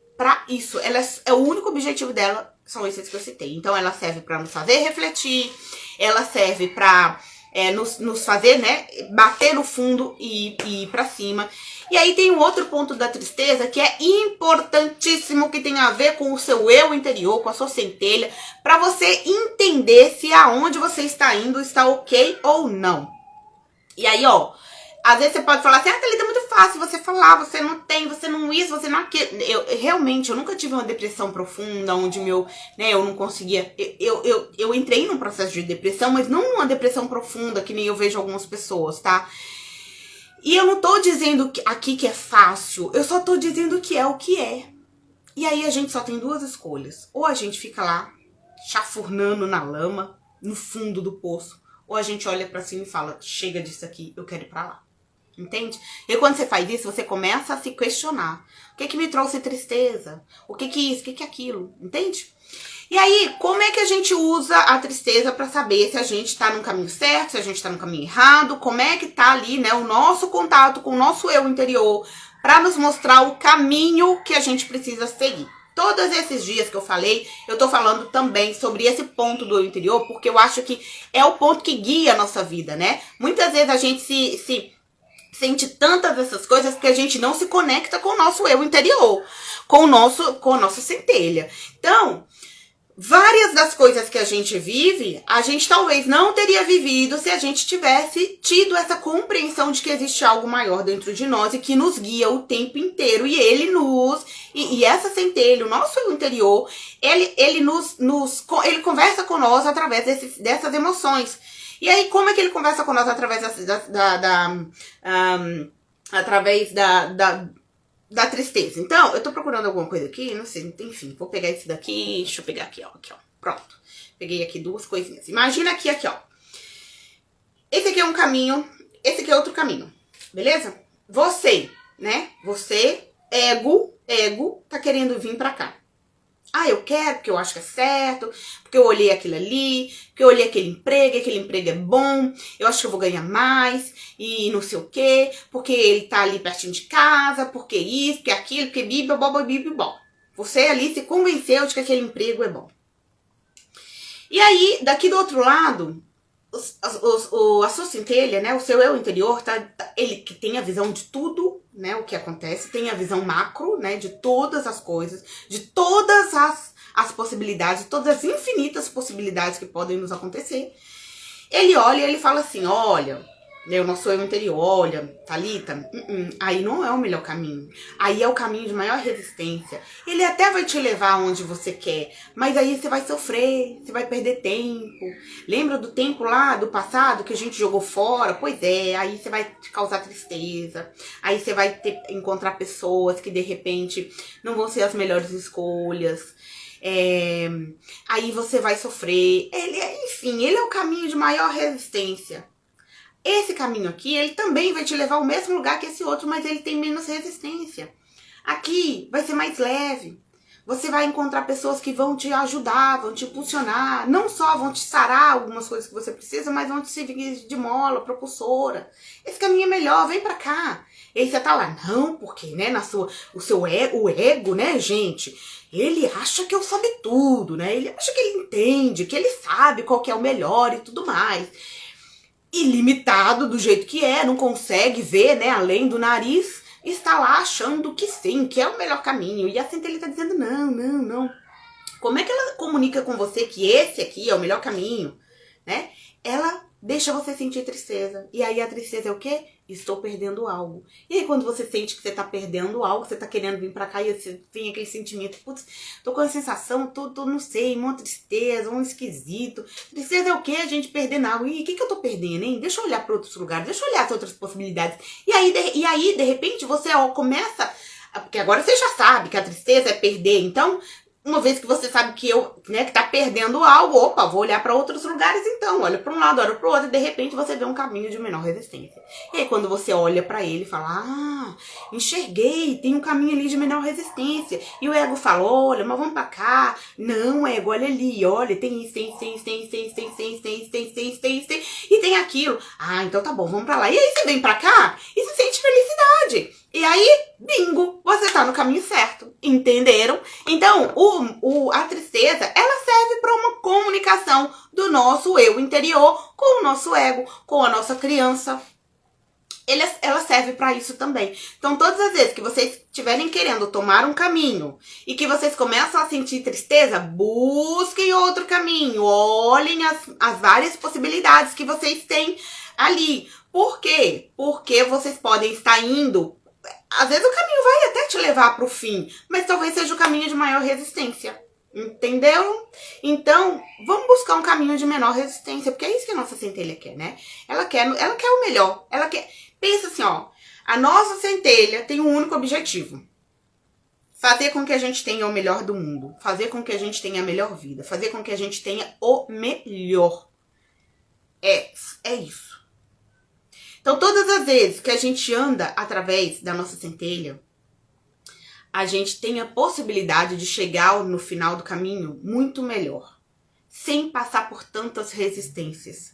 O único objetivo dela são esses que eu citei. Então ela serve pra nos fazer refletir, ela serve pra nos fazer, bater no fundo e ir pra cima. E aí tem um outro ponto da tristeza que é importantíssimo, que tem a ver com o seu eu interior, com a sua centelha, pra você entender se aonde você está indo está ok ou não. E aí, às vezes você pode falar assim, Thalita, é muito fácil você falar, você não tem, você não isso, você não aquilo. Eu nunca tive uma depressão profunda, onde eu não conseguia. Eu entrei num processo de depressão, mas não uma depressão profunda, que nem eu vejo algumas pessoas, tá? E eu não tô dizendo aqui que é fácil, eu só tô dizendo que é o que é. E aí a gente só tem duas escolhas. Ou a gente fica lá, chafurnando na lama, no fundo do poço, ou a gente olha pra cima e fala, chega disso aqui, eu quero ir pra lá. Entende? E quando você faz isso, você começa a se questionar. O que me trouxe tristeza? O que isso? O que aquilo? Entende? E aí, como é que a gente usa a tristeza para saber se a gente tá no caminho certo, se a gente tá no caminho errado? Como é que tá ali, né, o nosso contato com o nosso eu interior para nos mostrar o caminho que a gente precisa seguir? Todos esses dias que eu falei, eu tô falando também sobre esse ponto do eu interior, porque eu acho que é o ponto que guia a nossa vida, né? Muitas vezes a gente se sente tantas dessas coisas porque a gente não se conecta com o nosso eu interior, com a nossa centelha. Então, várias das coisas que a gente vive, a gente talvez não teria vivido se a gente tivesse tido essa compreensão de que existe algo maior dentro de nós e que nos guia o tempo inteiro. E ele e essa centelha, o nosso eu interior, ele conversa com nós através dessas emoções. E aí, como é que ele conversa com nós através através da tristeza? Então, eu tô procurando alguma coisa aqui, não sei, enfim, vou pegar esse daqui, deixa eu pegar aqui, ó, pronto. Peguei aqui duas coisinhas. Imagina aqui, ó. Esse aqui é um caminho, esse aqui é outro caminho, beleza? Você, né? Você, ego, tá querendo vir pra cá. Ah, eu quero, porque eu acho que é certo, porque eu olhei aquilo ali, porque eu olhei aquele emprego é bom, eu acho que eu vou ganhar mais, e não sei o quê, porque ele tá ali pertinho de casa, porque isso, porque aquilo, porque bibibobobibibó. Você ali se convenceu de que aquele emprego é bom. E aí, daqui do outro lado, a sua centelha, né, o seu eu interior, ele que tem a visão de tudo, né, o que acontece, tem a visão macro, né, de todas as coisas, de todas as possibilidades, todas as infinitas possibilidades que podem nos acontecer. Ele olha e ele fala assim, olha, o nosso eu interior, olha, Thalita, aí não é o melhor caminho. Aí é o caminho de maior resistência. Ele até vai te levar onde você quer, mas aí você vai sofrer, você vai perder tempo. Lembra do tempo lá, do passado, que a gente jogou fora? Pois é, aí você vai te causar tristeza. Aí você vai encontrar pessoas que de repente não vão ser as melhores escolhas. Aí você vai sofrer. Enfim, ele é o caminho de maior resistência. Esse caminho aqui, ele também vai te levar ao mesmo lugar que esse outro, mas ele tem menos resistência. Aqui vai ser mais leve. Você vai encontrar pessoas que vão te ajudar, vão te impulsionar. Não só vão te sarar algumas coisas que você precisa, mas vão te servir de mola, propulsora. Esse caminho é melhor, vem pra cá. E aí você tá lá, não, porque, né, o ego, né, gente, ele acha que eu sabe tudo, né? Ele acha que ele entende, que ele sabe qual que é o melhor e tudo mais. Ilimitado do jeito que é, não consegue ver, né, além do nariz, está lá achando que sim, que é o melhor caminho. E a centelha está dizendo, não. Como é que ela comunica com você que esse aqui é o melhor caminho, né? Ela deixa você sentir tristeza. E aí a tristeza é o quê? Estou perdendo algo. E aí quando você sente que você tá perdendo algo, você tá querendo vir pra cá e você tem aquele sentimento, putz, tô com a sensação, tô não sei, uma tristeza, um esquisito. Tristeza é o quê? A gente perdendo algo. E o que eu tô perdendo, hein? Deixa eu olhar pra outros lugares, deixa eu olhar as outras possibilidades. E aí, de repente, você começa... Porque agora você já sabe que a tristeza é perder, então... Uma vez que você sabe que que tá perdendo algo, opa, vou olhar para outros lugares então. Olha para um lado, olha para o outro, e de repente você vê um caminho de menor resistência. E aí quando você olha para ele e fala, enxerguei, tem um caminho ali de menor resistência. E o ego fala, olha, mas vamos para cá. Não, ego, olha ali, olha, tem isso, tem e tem aquilo. Então tá bom, vamos para lá. E aí você vem para cá e você sente felicidade. E aí, bingo, você tá no caminho certo. Entenderam? Então, a tristeza, ela serve para uma comunicação do nosso eu interior com o nosso ego, com a nossa criança. Ela serve para isso também. Então, todas as vezes que vocês estiverem querendo tomar um caminho e que vocês começam a sentir tristeza, busquem outro caminho. Olhem as várias possibilidades que vocês têm ali. Por quê? Porque vocês podem estar indo... Às vezes o caminho vai até te levar para o fim, mas talvez seja o caminho de maior resistência. Entenderam? Então, vamos buscar um caminho de menor resistência, porque é isso que a nossa centelha quer, né? Ela quer o melhor. Ela quer... Pensa assim, ó. A nossa centelha tem um único objetivo. Fazer com que a gente tenha o melhor do mundo. Fazer com que a gente tenha a melhor vida. Fazer com que a gente tenha o melhor. É isso. Então, todas as vezes que a gente anda através da nossa centelha, a gente tem a possibilidade de chegar no final do caminho muito melhor, sem passar por tantas resistências,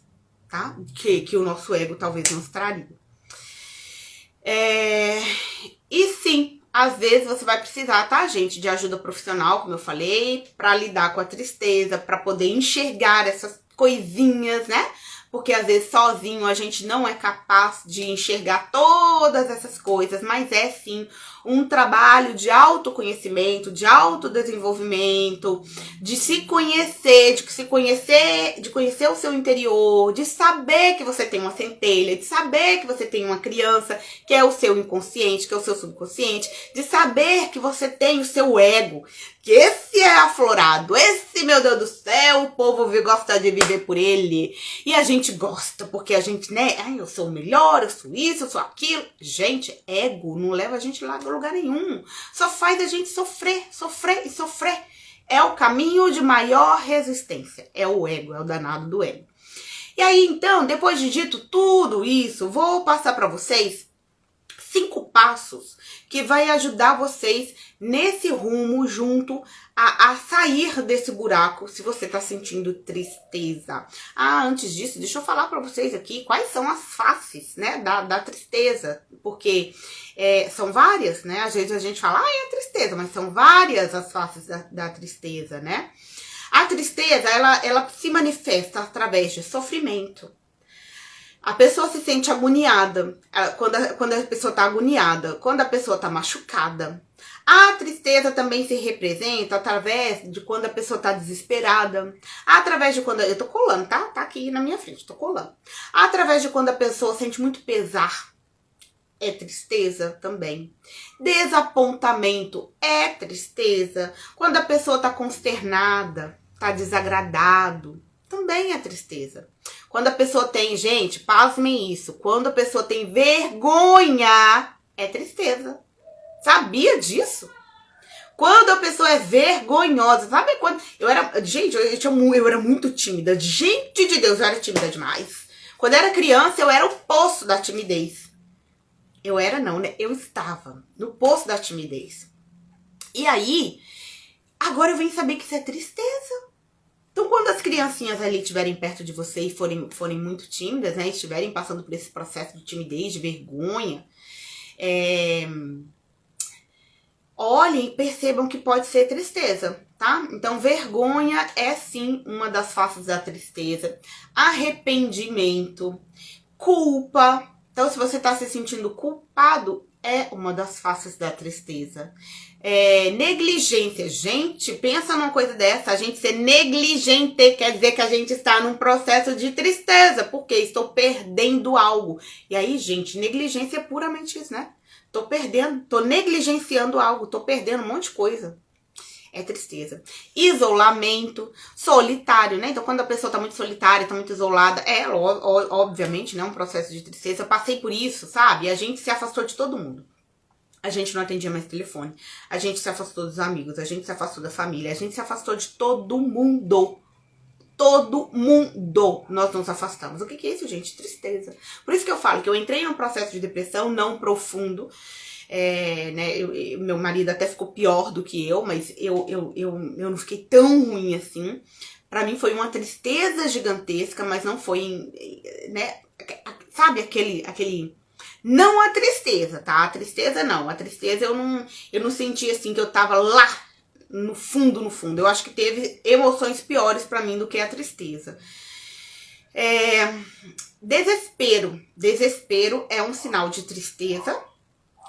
tá? Que o nosso ego talvez nos traria. E sim, às vezes você vai precisar, tá, gente, de ajuda profissional, como eu falei, para lidar com a tristeza, para poder enxergar essas coisinhas, né? Porque às vezes sozinho a gente não é capaz de enxergar todas essas coisas, mas é sim um trabalho de autoconhecimento, de autodesenvolvimento, de se conhecer, de conhecer o seu interior, de saber que você tem uma centelha, de saber que você tem uma criança, que é o seu inconsciente, que é o seu subconsciente, de saber que você tem o seu ego, que esse é aflorado, esse, meu Deus do céu, o povo gosta de viver por ele. E a gente gosta, porque a gente, né, ai, eu sou o melhor, eu sou isso, eu sou aquilo. Gente, ego não leva a gente lá a lugar nenhum. Só faz a gente sofrer, sofrer e sofrer. É o caminho de maior resistência. É o ego, é o danado do ego. E aí, então, depois de dito tudo isso, vou passar para vocês 5 passos que vai ajudar vocês nesse rumo junto a sair desse buraco se você tá sentindo tristeza. Antes disso, deixa eu falar para vocês aqui quais são as faces, né, da tristeza, porque são várias, né, às vezes a gente fala, é tristeza, mas são várias as faces da tristeza, né. A tristeza, ela se manifesta através de sofrimento. A pessoa se sente agoniada, quando a pessoa tá agoniada, quando a pessoa tá machucada. A tristeza também se representa através de quando a pessoa tá desesperada. Através de quando... Eu tô colando, tá? Tá aqui na minha frente, tô colando. Através de quando a pessoa sente muito pesar. É tristeza também. Desapontamento é tristeza. Quando a pessoa tá consternada, tá desagradado, também é tristeza. Quando a pessoa tem, gente, pasmem isso, quando a pessoa tem vergonha, é tristeza. Sabia disso? Quando a pessoa é vergonhosa, sabe quando... Gente, eu era muito tímida. Gente de Deus, eu era tímida demais. Quando eu era criança, eu era o poço da timidez. Eu estava no poço da timidez. E aí, agora eu venho saber que isso é tristeza. Então, quando as criancinhas ali estiverem perto de você e forem muito tímidas, né, estiverem passando por esse processo de timidez, de vergonha, olhem e percebam que pode ser tristeza, tá? Então, vergonha é sim uma das faces da tristeza. Arrependimento, culpa. Então, se você está se sentindo culpado, é uma das faces da tristeza. Negligência. Gente, pensa numa coisa dessa. A gente ser negligente quer dizer que a gente está num processo de tristeza, porque estou perdendo algo. E aí, gente, negligência é puramente isso, né? Tô negligenciando algo, tô perdendo um monte de coisa. É tristeza. Isolamento, solitário, né? Então, quando a pessoa tá muito solitária, tá muito isolada, obviamente, né? Um processo de tristeza. Eu passei por isso, sabe? E a gente se afastou de todo mundo. A gente não atendia mais telefone. A gente se afastou dos amigos. A gente se afastou da família. A gente se afastou de todo mundo. Todo mundo nós nos afastamos. O que é isso, gente? Tristeza. Por isso que eu falo que eu entrei num processo de depressão não profundo. Né, meu marido até ficou pior do que eu, mas eu não fiquei tão ruim assim. Pra mim foi uma tristeza gigantesca, mas não foi, né, sabe aquele não a tristeza, tá? A tristeza não, a tristeza eu não senti assim que eu tava lá no fundo. Eu acho que teve emoções piores pra mim do que a tristeza. Desespero é um sinal de tristeza.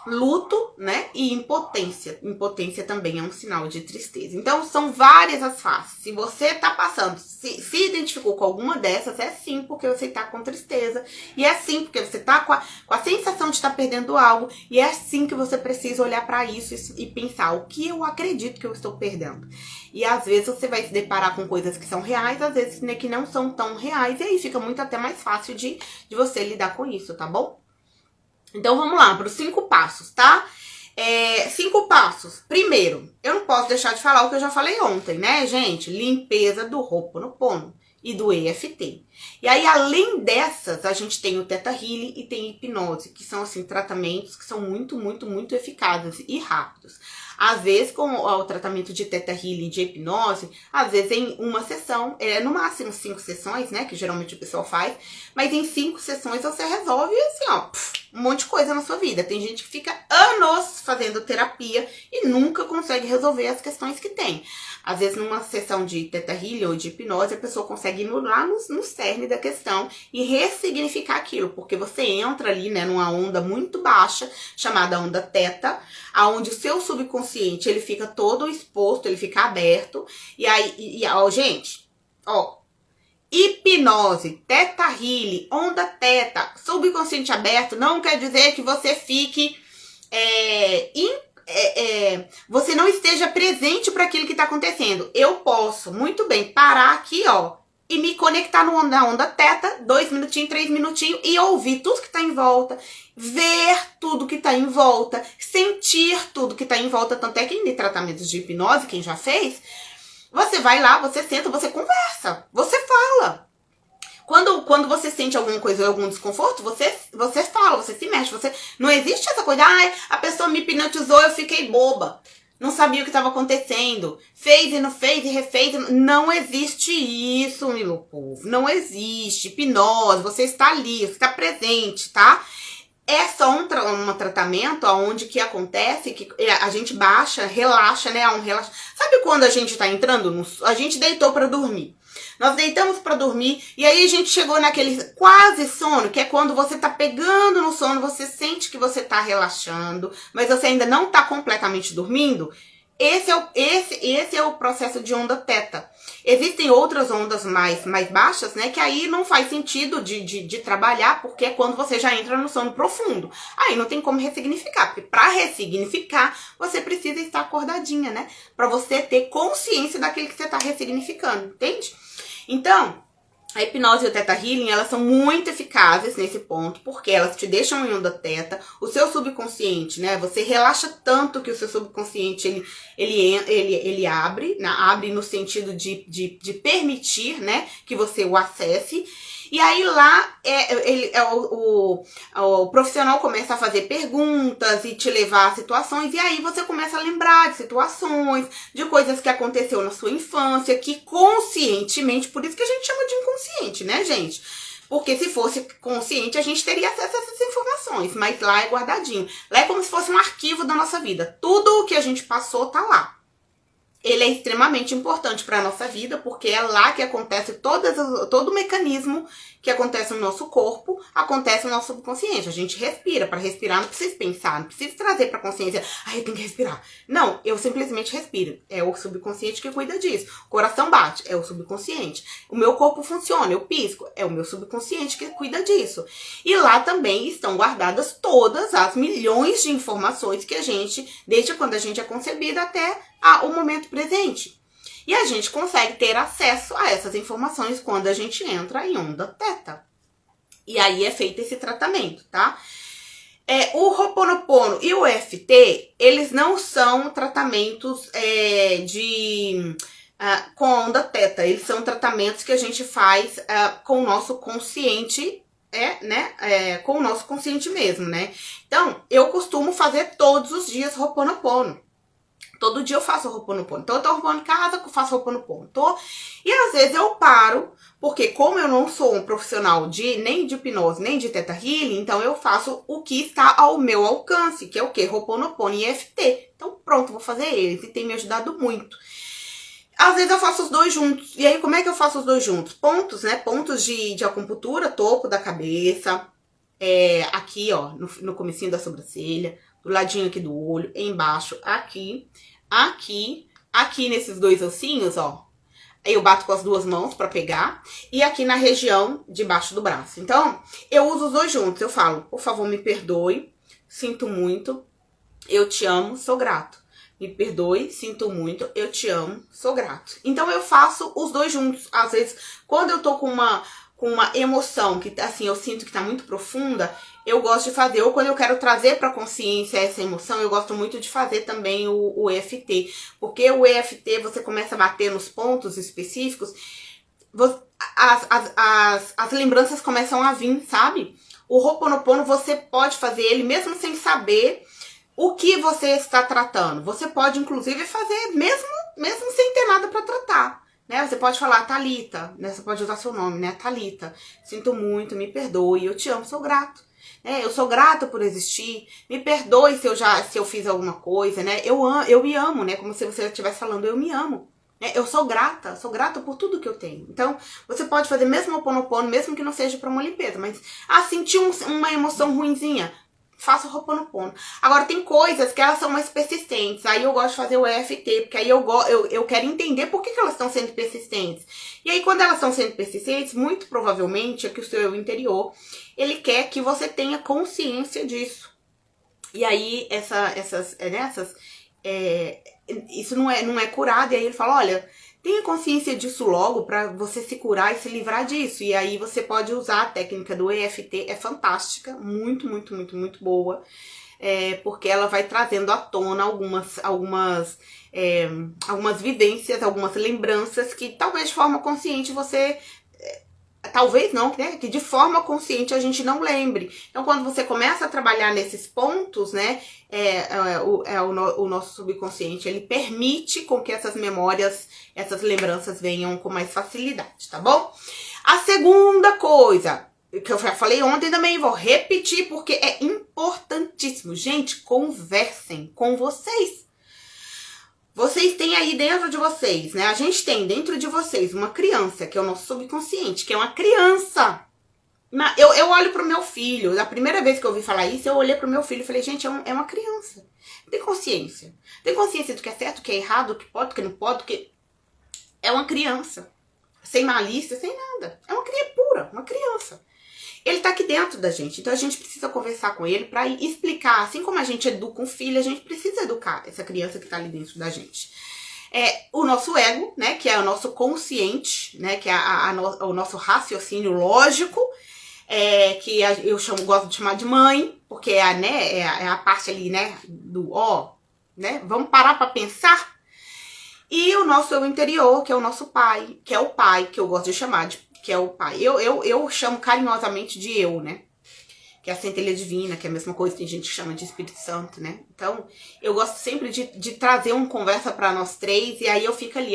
Luto, né, e impotência. Impotência também é um sinal de tristeza. Então, são várias as faces. Se você tá passando, se identificou com alguma dessas, é sim porque você tá com tristeza. E é sim porque você tá com a sensação de estar perdendo algo. E é sim que você precisa olhar para isso e pensar o que eu acredito que eu estou perdendo. E às vezes você vai se deparar com coisas que são reais, às vezes, né, que não são tão reais. E aí fica muito até mais fácil de você lidar com isso, tá bom? Então, vamos lá para os 5 passos, tá? 5 passos. Primeiro, eu não posso deixar de falar o que eu já falei ontem, né, gente? Limpeza do Ho'oponopono. e do EFT. E aí, além dessas, a gente tem o Theta Healing e tem hipnose, que são, assim, tratamentos que são muito, muito, muito eficazes e rápidos. Às vezes, com o tratamento de Theta Healing, de hipnose, às vezes em uma sessão, no máximo 5 sessões, né, que geralmente o pessoal faz, mas em 5 sessões você resolve, assim, ó, um monte de coisa na sua vida. Tem gente que fica anos fazendo terapia e nunca consegue resolver as questões que tem. Às vezes, numa sessão de Theta Healing ou de hipnose, a pessoa consegue ir lá no cerne da questão e ressignificar aquilo, porque você entra ali, né, numa onda muito baixa, chamada onda Theta, aonde o seu subconsciente, ele fica todo exposto, ele fica aberto, e aí, ó, gente, ó, hipnose, Theta Healing, onda Theta, subconsciente aberto, não quer dizer que você fique você não esteja presente para aquilo que está acontecendo. Eu posso muito bem parar aqui, ó, e me conectar na onda Theta, 2 minutinhos, 3 minutinhos, e ouvir tudo que está em volta, ver tudo que está em volta, sentir tudo que está em volta. Tanto é que em tratamentos de hipnose, quem já fez, você vai lá, você senta, você conversa, você fala. Quando você sente alguma coisa ou algum desconforto, você fala, você se mexe. Não existe essa coisa, a pessoa me hipnotizou, eu fiquei boba. Não sabia o que estava acontecendo. Fez e não fez e refez. Não existe isso, meu povo. Não existe. Hipnose, você está ali, você está presente, tá? É só um tratamento onde que acontece que a gente baixa, relaxa, né? Sabe quando a gente tá entrando a gente deitou para dormir. Nós deitamos para dormir e aí a gente chegou naquele quase sono, que é quando você tá pegando no sono, você sente que você tá relaxando, mas você ainda não tá completamente dormindo. Esse é o processo de onda Theta. Existem outras ondas mais baixas, né? Que aí não faz sentido de trabalhar, porque é quando você já entra no sono profundo. Aí não tem como ressignificar, porque para ressignificar, você precisa estar acordadinha, né? Para você ter consciência daquilo que você tá ressignificando, entende? Então, a hipnose e o Theta Healing, elas são muito eficazes nesse ponto, porque elas te deixam em onda Theta, o seu subconsciente, né? Você relaxa tanto que o seu subconsciente, ele abre no sentido de permitir, né? Que você o acesse. E aí lá, o profissional começa a fazer perguntas e te levar a situações, e aí você começa a lembrar de situações, de coisas que aconteceu na sua infância, que conscientemente, por isso que a gente chama de inconsciente, né, gente? Porque se fosse consciente, a gente teria acesso a essas informações, mas lá é guardadinho. Lá é como se fosse um arquivo da nossa vida. Tudo o que a gente passou tá lá. Ele é extremamente importante para a nossa vida, porque é lá que acontece todo o mecanismo que acontece no nosso corpo, acontece no nosso subconsciente. A gente respira. Para respirar, não precisa pensar, não precisa trazer para a consciência, eu tenho que respirar. Não, eu simplesmente respiro. É o subconsciente que cuida disso. O coração bate, é o subconsciente. O meu corpo funciona, eu pisco, é o meu subconsciente que cuida disso. E lá também estão guardadas todas as milhões de informações que a gente, desde quando a gente é concebida até o momento presente. E a gente consegue ter acesso a essas informações quando a gente entra em onda Theta. E aí é feito esse tratamento, tá? O Ho'oponopono e o EFT, eles não são tratamentos com onda Theta. Eles são tratamentos que a gente faz com o nosso consciente, com o nosso consciente mesmo, né? Então, eu costumo fazer todos os dias Ho'oponopono. Todo dia eu faço Ho'oponopono. Então eu tô arrumando casa, eu faço Ho'oponopono. E às vezes eu paro, porque como eu não sou um profissional nem de hipnose, nem de Theta Healing, então eu faço o que está ao meu alcance, que é o quê? Ho'oponopono e EFT. Então pronto, vou fazer eles. E tem me ajudado muito. Às vezes eu faço os dois juntos. E aí como é que eu faço os dois juntos? Pontos, né? Pontos de acupuntura, topo da cabeça. Aqui, ó, no comecinho da sobrancelha. Do ladinho aqui do olho, embaixo, aqui nesses dois ossinhos, ó. Aí eu bato com as duas mãos pra pegar. E aqui na região de baixo do braço. Então, eu uso os dois juntos. Eu falo, por favor, me perdoe. Sinto muito. Eu te amo, sou grato. Me perdoe, sinto muito. Eu te amo, sou grato. Então, eu faço os dois juntos. Às vezes, quando eu tô com uma emoção que, assim, eu sinto que tá muito profunda, eu gosto de fazer, ou quando eu quero trazer pra consciência essa emoção, eu gosto muito de fazer também o EFT, porque o EFT, você começa a bater nos pontos específicos, as lembranças começam a vir, sabe? O Ho'oponopono você pode fazer ele mesmo sem saber o que você está tratando. Você pode, inclusive, fazer mesmo sem ter nada para tratar. Né? Você pode falar, Thalita, né? Você pode usar seu nome, né? Thalita, sinto muito, me perdoe, eu te amo, sou grato. Eu sou grata por existir, me perdoe se eu fiz alguma coisa, né? Eu me amo, né? Como se você estivesse falando, eu me amo. Eu sou grata por tudo que eu tenho. Então, você pode fazer mesmo o Ho'oponopono, mesmo que não seja para uma limpeza, mas, sentir uma emoção ruinzinha, faça o Ho'oponopono. Agora, tem coisas que elas são mais persistentes, aí eu gosto de fazer o EFT, porque aí eu quero entender por que elas estão sendo persistentes. E aí, quando elas estão sendo persistentes, muito provavelmente é que o seu eu interior, ele quer que você tenha consciência disso. E aí, isso não é curado, e aí ele fala, olha, tenha consciência disso logo pra você se curar e se livrar disso. E aí você pode usar a técnica do EFT, é fantástica, muito, muito, muito, muito boa, porque ela vai trazendo à tona algumas vivências, algumas lembranças que talvez de forma consciente você... Talvez não, né? Que de forma consciente a gente não lembre. Então, quando você começa a trabalhar nesses pontos, né? O nosso subconsciente, ele permite com que essas memórias, essas lembranças venham com mais facilidade, tá bom? A segunda coisa, que eu já falei ontem também, vou repetir porque é importantíssimo. Gente, conversem com vocês. Vocês têm aí dentro de vocês, né? A gente tem dentro de vocês uma criança, que é o nosso subconsciente, que é uma criança. Eu olho pro meu filho, a primeira vez que eu ouvi falar isso, eu olhei pro meu filho e falei, gente, é uma criança. Tem consciência. Tem consciência do que é certo, do que é errado, do que pode, do que não pode, do que... É uma criança. Sem malícia, sem nada. É uma criança pura, uma criança. Ele tá aqui dentro da gente, então a gente precisa conversar com ele para explicar, assim como a gente educa um filho, a gente precisa educar essa criança que tá ali dentro da gente. O nosso ego, né, que é o nosso consciente, né, que é o nosso raciocínio lógico, que eu gosto de chamar de mãe, porque é a parte ali, né, do né, vamos parar para pensar. E o nosso eu interior, que é o nosso pai, que é o pai, que eu gosto de chamar que é o pai. Eu chamo carinhosamente de eu, né? Que é a centelha divina, que é a mesma coisa, tem gente que chama de Espírito Santo, né? Então, eu gosto sempre de trazer uma conversa para nós três, e aí eu fico ali,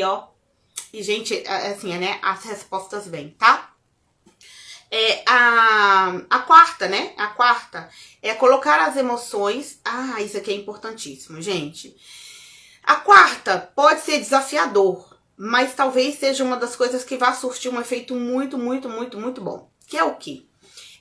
e, gente, assim, né? As respostas vêm, tá? A quarta, né? A quarta é colocar as emoções... isso aqui é importantíssimo, gente. A quarta pode ser desafiador, mas talvez seja uma das coisas que vai surtir um efeito muito, muito, muito, muito bom. Que é o quê?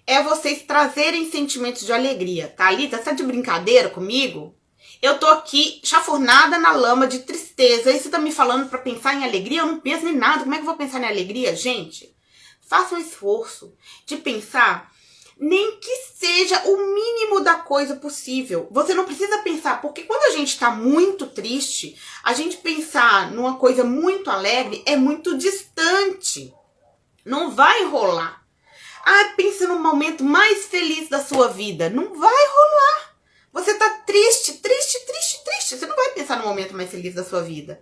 É vocês trazerem sentimentos de alegria. Thalita, você tá de brincadeira comigo? Eu tô aqui chafurnada na lama de tristeza. E você tá me falando pra pensar em alegria? Eu não penso em nada. Como é que eu vou pensar em alegria? Gente, faça um esforço de pensar, nem que seja o mínimo da coisa possível. Você não precisa pensar, porque quando a gente tá muito triste, a gente pensar numa coisa muito alegre é muito distante. Não vai rolar. Pensa no momento mais feliz da sua vida. Não vai rolar. Você tá triste, triste, triste, triste. Você não vai pensar no momento mais feliz da sua vida.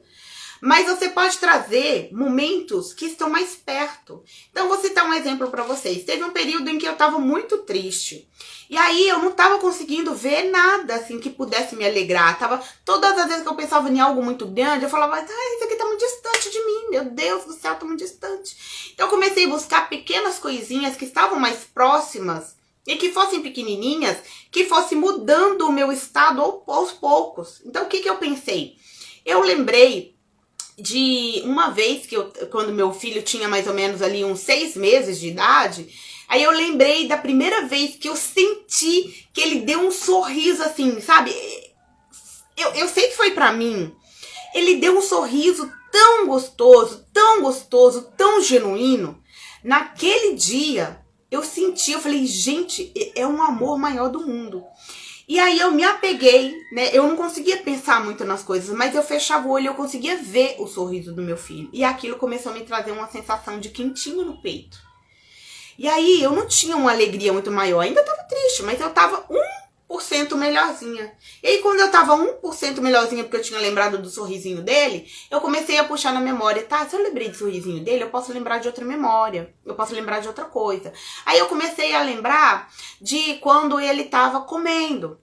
Mas você pode trazer momentos que estão mais perto. Então, vou citar um exemplo para vocês. Teve um período em que eu estava muito triste. E aí, eu não estava conseguindo ver nada, assim, que pudesse me alegrar. Todas as vezes que eu pensava em algo muito grande, eu falava, isso aqui tá muito distante de mim. Meu Deus do céu, tá muito distante. Então, eu comecei a buscar pequenas coisinhas que estavam mais próximas e que fossem pequenininhas, que fossem mudando o meu estado aos poucos. Então, o que eu pensei? Eu lembrei de uma vez quando meu filho tinha mais ou menos ali uns 6 meses de idade, aí eu lembrei da primeira vez que eu senti que ele deu um sorriso assim, sabe? Eu sei que foi pra mim. Ele deu um sorriso tão gostoso, tão gostoso, tão genuíno. Naquele dia, eu falei, gente, é um amor maior do mundo. E aí eu me apeguei, né? Eu não conseguia pensar muito nas coisas, mas eu fechava o olho e eu conseguia ver o sorriso do meu filho. E aquilo começou a me trazer uma sensação de quentinho no peito. E aí eu não tinha uma alegria muito maior, ainda tava triste, mas eu tava 1% melhorzinha. E aí, quando eu tava 1% melhorzinha, porque eu tinha lembrado do sorrisinho dele, eu comecei a puxar na memória. Tá, se eu lembrei do sorrisinho dele, eu posso lembrar de outra memória. Eu posso lembrar de outra coisa. Aí eu comecei a lembrar de quando ele tava comendo.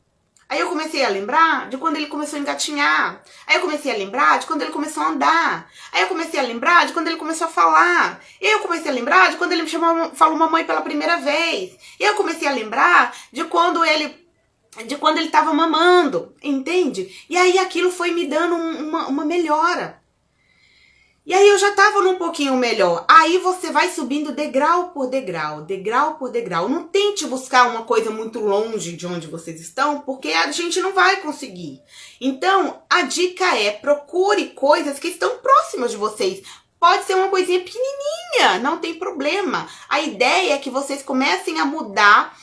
Aí eu comecei a lembrar de quando ele começou a engatinhar. Aí eu comecei a lembrar de quando ele começou a andar. Aí eu comecei a lembrar de quando ele começou a falar. E aí eu comecei a lembrar de quando ele me falou mamãe pela primeira vez. E aí eu comecei a lembrar de quando ele tava mamando, entende? E aí aquilo foi me dando uma melhora. E aí eu já tava num pouquinho melhor. Aí você vai subindo degrau por degrau, degrau por degrau. Não tente buscar uma coisa muito longe de onde vocês estão, porque a gente não vai conseguir. Então, a dica é: procure coisas que estão próximas de vocês. Pode ser uma coisinha pequenininha, não tem problema. A ideia é que vocês comecem a mudar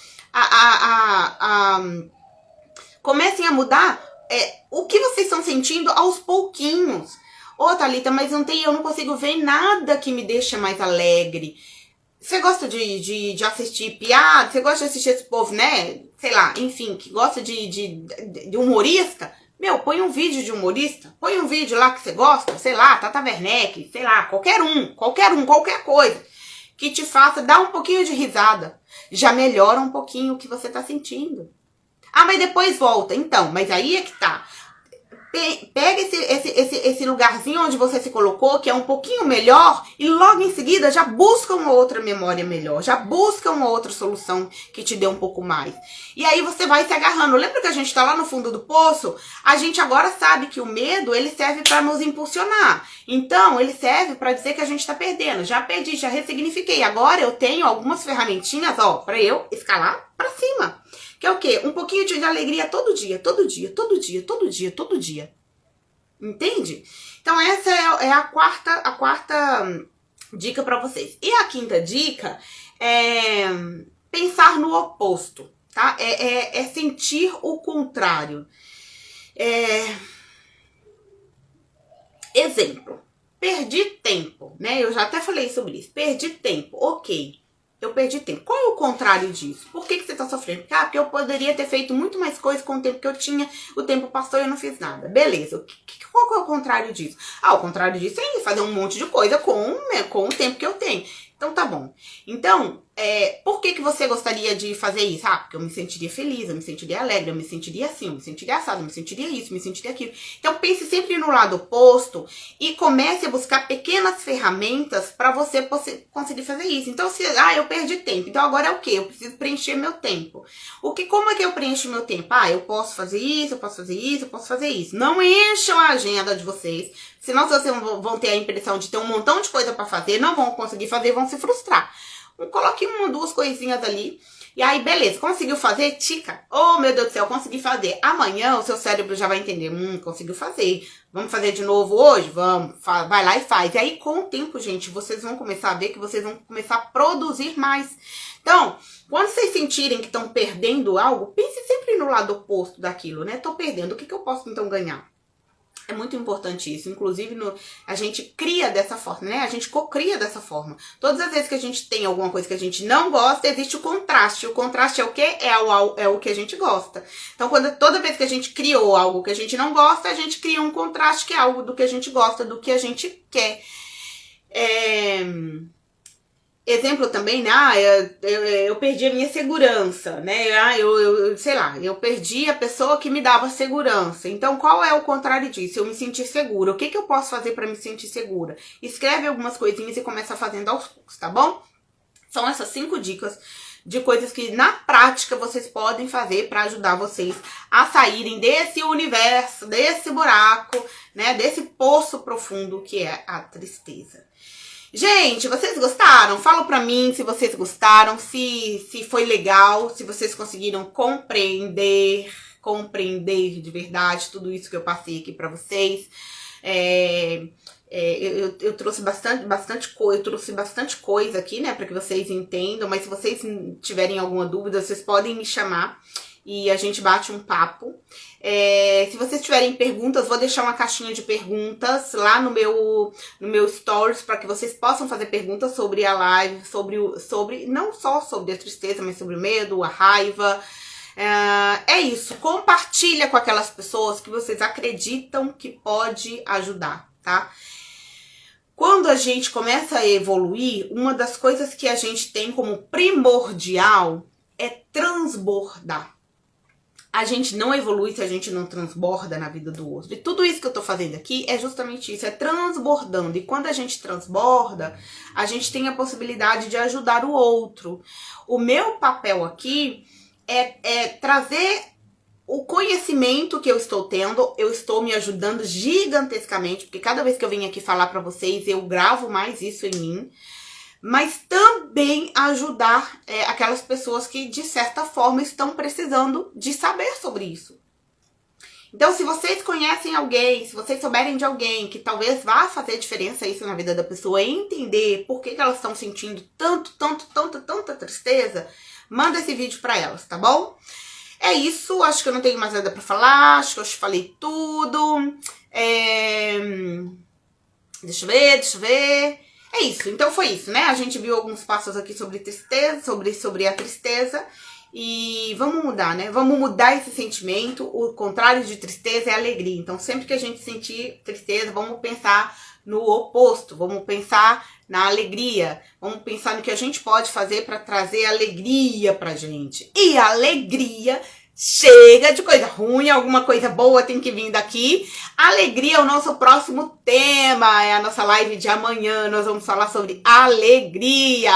comecem a mudar o que vocês estão sentindo aos pouquinhos. Ô, Thalita, mas eu não consigo ver nada que me deixa mais alegre. Você gosta de assistir piada? Você gosta de assistir esse povo, né? Sei lá, enfim, que gosta de humorista? Meu, põe um vídeo de humorista. Põe um vídeo lá que você gosta, sei lá, Tata Werneck, sei lá, qualquer coisa que te faça dar um pouquinho de risada. Já melhora um pouquinho o que você tá sentindo. Ah, mas depois volta. Então, mas aí é que tá. Pega esse lugarzinho onde você se colocou, que é um pouquinho melhor, e logo em seguida já busca uma outra memória melhor, já busca uma outra solução que te dê um pouco mais. E aí você vai se agarrando. Lembra que a gente tá lá no fundo do poço? A gente agora sabe que o medo, ele serve para nos impulsionar. Então, ele serve para dizer que a gente tá perdendo. Já perdi, já ressignifiquei. Agora eu tenho algumas ferramentinhas, ó, para eu escalar para cima. Que é o quê? Um pouquinho de alegria todo dia, todo dia, todo dia, todo dia, todo dia. Entende? Então essa é a quarta dica para vocês. E a quinta dica é pensar no oposto, tá? É sentir o contrário. Exemplo, perdi tempo, né? Eu já até falei sobre isso. Perdi tempo, ok. Eu perdi tempo. Qual é o contrário disso? Por que você tá sofrendo? Porque eu poderia ter feito muito mais coisa com o tempo que eu tinha. O tempo passou e eu não fiz nada. Beleza. Qual é o contrário disso? Ah, o contrário disso é fazer um monte de coisa com o tempo que eu tenho. Então tá bom. Então, por que você gostaria de fazer isso? Ah, porque eu me sentiria feliz, eu me sentiria alegre, eu me sentiria assim, eu me sentiria assado, eu me sentiria isso, eu me sentiria aquilo. Então pense sempre no lado oposto e comece a buscar pequenas ferramentas para você conseguir fazer isso. Então, eu perdi tempo, então agora é o quê? Eu preciso preencher meu tempo. Como é que eu preencho meu tempo? Ah, eu posso fazer isso, eu posso fazer isso, eu posso fazer isso. Não encham a agenda de vocês, senão vocês vão ter a impressão de ter um montão de coisa para fazer, não vão conseguir fazer, vão se frustrar. Coloque uma, duas coisinhas ali. E aí, beleza. Conseguiu fazer? Tica. Oh, meu Deus do céu, consegui fazer. Amanhã o seu cérebro já vai entender. Conseguiu fazer. Vamos fazer de novo hoje? Vamos. Vai lá e faz. E aí, com o tempo, gente, vocês vão começar a ver que vocês vão começar a produzir mais. Então, quando vocês sentirem que estão perdendo algo, pense sempre no lado oposto daquilo, né? Tô perdendo. O que eu posso, então, ganhar? É muito importante isso. Inclusive, a gente cria dessa forma, né? A gente cocria dessa forma. Todas as vezes que a gente tem alguma coisa que a gente não gosta, existe o contraste. O contraste é o quê? É o que a gente gosta. Então, toda vez que a gente criou algo que a gente não gosta, a gente cria um contraste que é algo do que a gente gosta, do que a gente quer. Exemplo também, né? Eu perdi a minha segurança, né? Sei lá, eu perdi a pessoa que me dava segurança. Então, qual é o contrário disso? Eu me sentir segura. O que eu posso fazer para me sentir segura? Escreve algumas coisinhas e começa fazendo aos poucos, tá bom? São essas 5 dicas de coisas que na prática vocês podem fazer para ajudar vocês a saírem desse universo, desse buraco, né? Desse poço profundo que é a tristeza. Gente, vocês gostaram? Fala pra mim se vocês gostaram, se foi legal, se vocês conseguiram compreender de verdade tudo isso que eu passei aqui pra vocês. Eu trouxe bastante coisa aqui, né, pra que vocês entendam, mas se vocês tiverem alguma dúvida, vocês podem me chamar e a gente bate um papo. Se vocês tiverem perguntas, vou deixar uma caixinha de perguntas lá no meu stories para que vocês possam fazer perguntas sobre a live, sobre não só sobre a tristeza, mas sobre o medo, a raiva, É isso, compartilha com aquelas pessoas que vocês acreditam que pode ajudar, tá? Quando a gente começa a evoluir, uma das coisas que a gente tem como primordial é transbordar. A gente não evolui se a gente não transborda na vida do outro. E tudo isso que eu tô fazendo aqui é justamente isso, é transbordando. E quando a gente transborda, a gente tem a possibilidade de ajudar o outro. O meu papel aqui é trazer o conhecimento que eu estou tendo. Eu estou me ajudando gigantescamente, porque cada vez que eu venho aqui falar pra vocês, eu gravo mais isso em mim. Mas também ajudar aquelas pessoas que, de certa forma, estão precisando de saber sobre isso. Então, se vocês conhecem alguém, se vocês souberem de alguém que talvez vá fazer diferença isso na vida da pessoa, e entender por que elas estão sentindo tanta tristeza, manda esse vídeo pra elas, tá bom? É isso, acho que eu não tenho mais nada pra falar, acho que eu falei tudo. Deixa eu ver. É isso, então foi isso, né? A gente viu alguns passos aqui sobre tristeza, sobre a tristeza. E vamos mudar, né? Vamos mudar esse sentimento. O contrário de tristeza é alegria. Então, sempre que a gente sentir tristeza, vamos pensar no oposto. Vamos pensar na alegria. Vamos pensar no que a gente pode fazer para trazer alegria pra gente. E a alegria... Chega de coisa ruim, alguma coisa boa tem que vir daqui. Alegria é o nosso próximo tema, é a nossa live de amanhã. Nós vamos falar sobre alegria.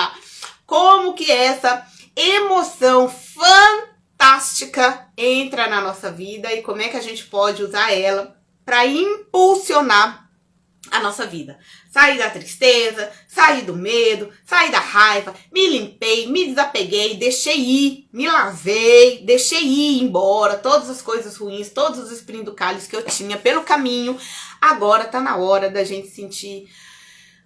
Como que essa emoção fantástica entra na nossa vida e como é que a gente pode usar ela para impulsionar a nossa vida. Sair da tristeza, sair do medo, sair da raiva, me limpei, me desapeguei, deixei ir, me lavei, deixei ir embora todas as coisas ruins, todos os espinhos que eu tinha pelo caminho. Agora tá na hora da gente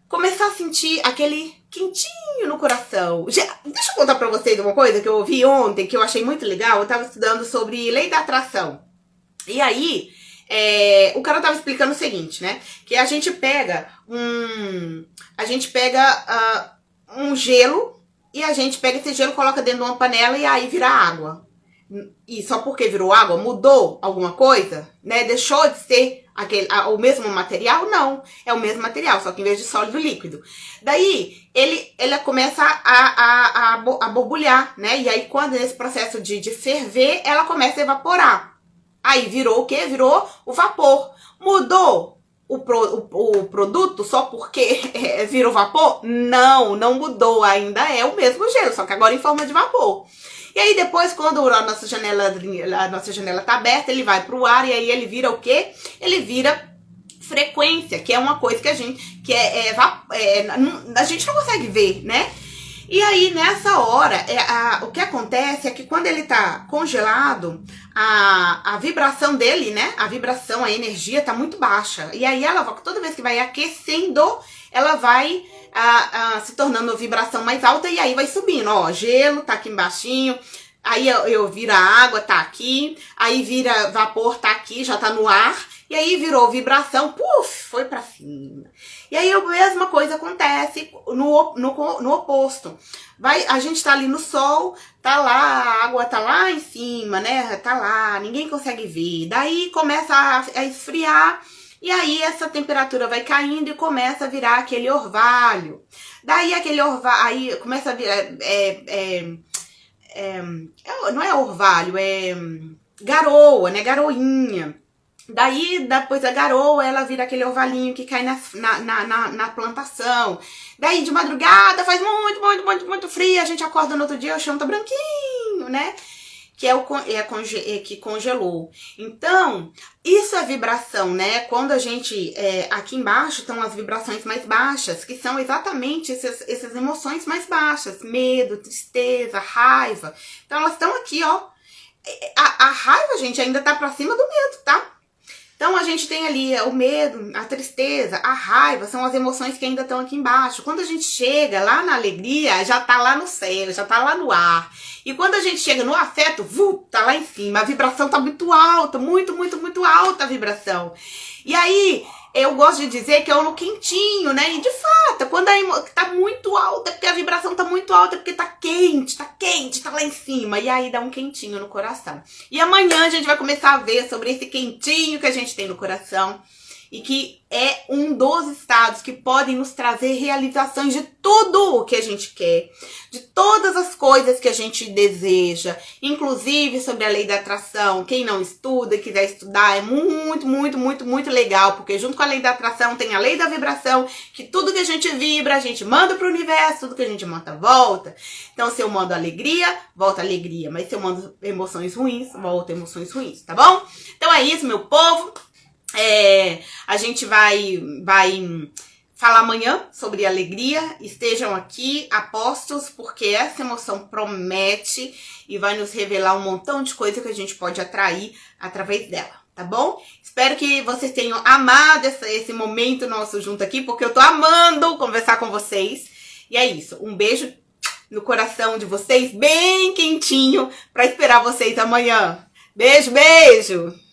começar a sentir aquele quentinho no coração. Deixa eu contar pra vocês uma coisa que eu ouvi ontem, que eu achei muito legal. Eu tava estudando sobre lei da atração. E aí... o cara tava explicando o seguinte, né? Que a gente pega um gelo e a gente pega esse gelo, coloca dentro de uma panela e aí vira água. E só porque virou água, mudou alguma coisa, né? Deixou de ser o mesmo material? Não, é o mesmo material, só que em vez de sólido, líquido. Daí, ele começa a borbulhar, né? E aí, quando nesse processo de ferver, ela começa a evaporar. Aí virou o quê? Virou o vapor. Mudou o produto só porque virou vapor? Não, não mudou. Ainda é o mesmo gelo, só que agora em forma de vapor. E aí depois, quando a nossa janela tá aberta, ele vai pro ar e aí ele vira o quê? Ele vira frequência, que é uma coisa que a gente não consegue ver, né? E aí, nessa hora, o que acontece é que quando ele tá congelado, a vibração dele, né? A vibração, a energia tá muito baixa. E aí, toda vez que vai aquecendo, ela vai se tornando a vibração mais alta e aí vai subindo. Ó, gelo tá aqui embaixinho. Aí eu vira água, tá aqui. Aí vira vapor, tá aqui, já tá no ar. E aí virou vibração, puf, foi pra cima. E aí a mesma coisa acontece no oposto. A gente tá ali no sol, tá lá, a água tá lá em cima, né? Tá lá, ninguém consegue ver. Daí começa a esfriar e aí essa temperatura vai caindo e começa a virar aquele orvalho. Daí aquele orvalho, aí começa a virar, não é orvalho, é garoa, né? Garoinha. Daí, depois da garoa, ela vira aquele orvalhinho que cai na plantação. Daí, de madrugada, faz muito frio. A gente acorda no outro dia, o chão tá branquinho, né? Que congelou. Então, isso é vibração, né? Quando a gente... aqui embaixo estão as vibrações mais baixas, que são exatamente essas emoções mais baixas. Medo, tristeza, raiva. Então, elas estão aqui, ó. A raiva, gente, ainda tá pra cima do medo, tá? Então, a gente tem ali o medo, a tristeza, a raiva, são as emoções que ainda estão aqui embaixo. Quando a gente chega lá na alegria, já tá lá no céu, já tá lá no ar. E quando a gente chega no afeto, tá lá em cima. A vibração tá muito alta, muito alta a vibração. E aí, eu gosto de dizer que é o quentinho, né? E de fato, quando tá muito alta, porque a vibração tá muito alta, porque tá quente, tá lá em cima. E aí dá um quentinho no coração. E amanhã a gente vai começar a ver sobre esse quentinho que a gente tem no coração. E que é um dos estados que podem nos trazer realizações de tudo o que a gente quer, de todas as coisas que a gente deseja, inclusive sobre a lei da atração. Quem não estuda e quiser estudar é muito legal, porque junto com a lei da atração tem a lei da vibração, que tudo que a gente vibra, a gente manda pro universo, tudo que a gente manda volta. Então, se eu mando alegria, volta alegria, mas se eu mando emoções ruins, volta emoções ruins, tá bom? Então é isso, meu povo. A gente vai falar amanhã sobre alegria. Estejam aqui, apostos, porque essa emoção promete e vai nos revelar um montão de coisa que a gente pode atrair através dela, tá bom? Espero que vocês tenham amado esse momento nosso junto aqui, porque eu tô amando conversar com vocês. E é isso, um beijo no coração de vocês, bem quentinho, pra esperar vocês amanhã. Beijo, beijo!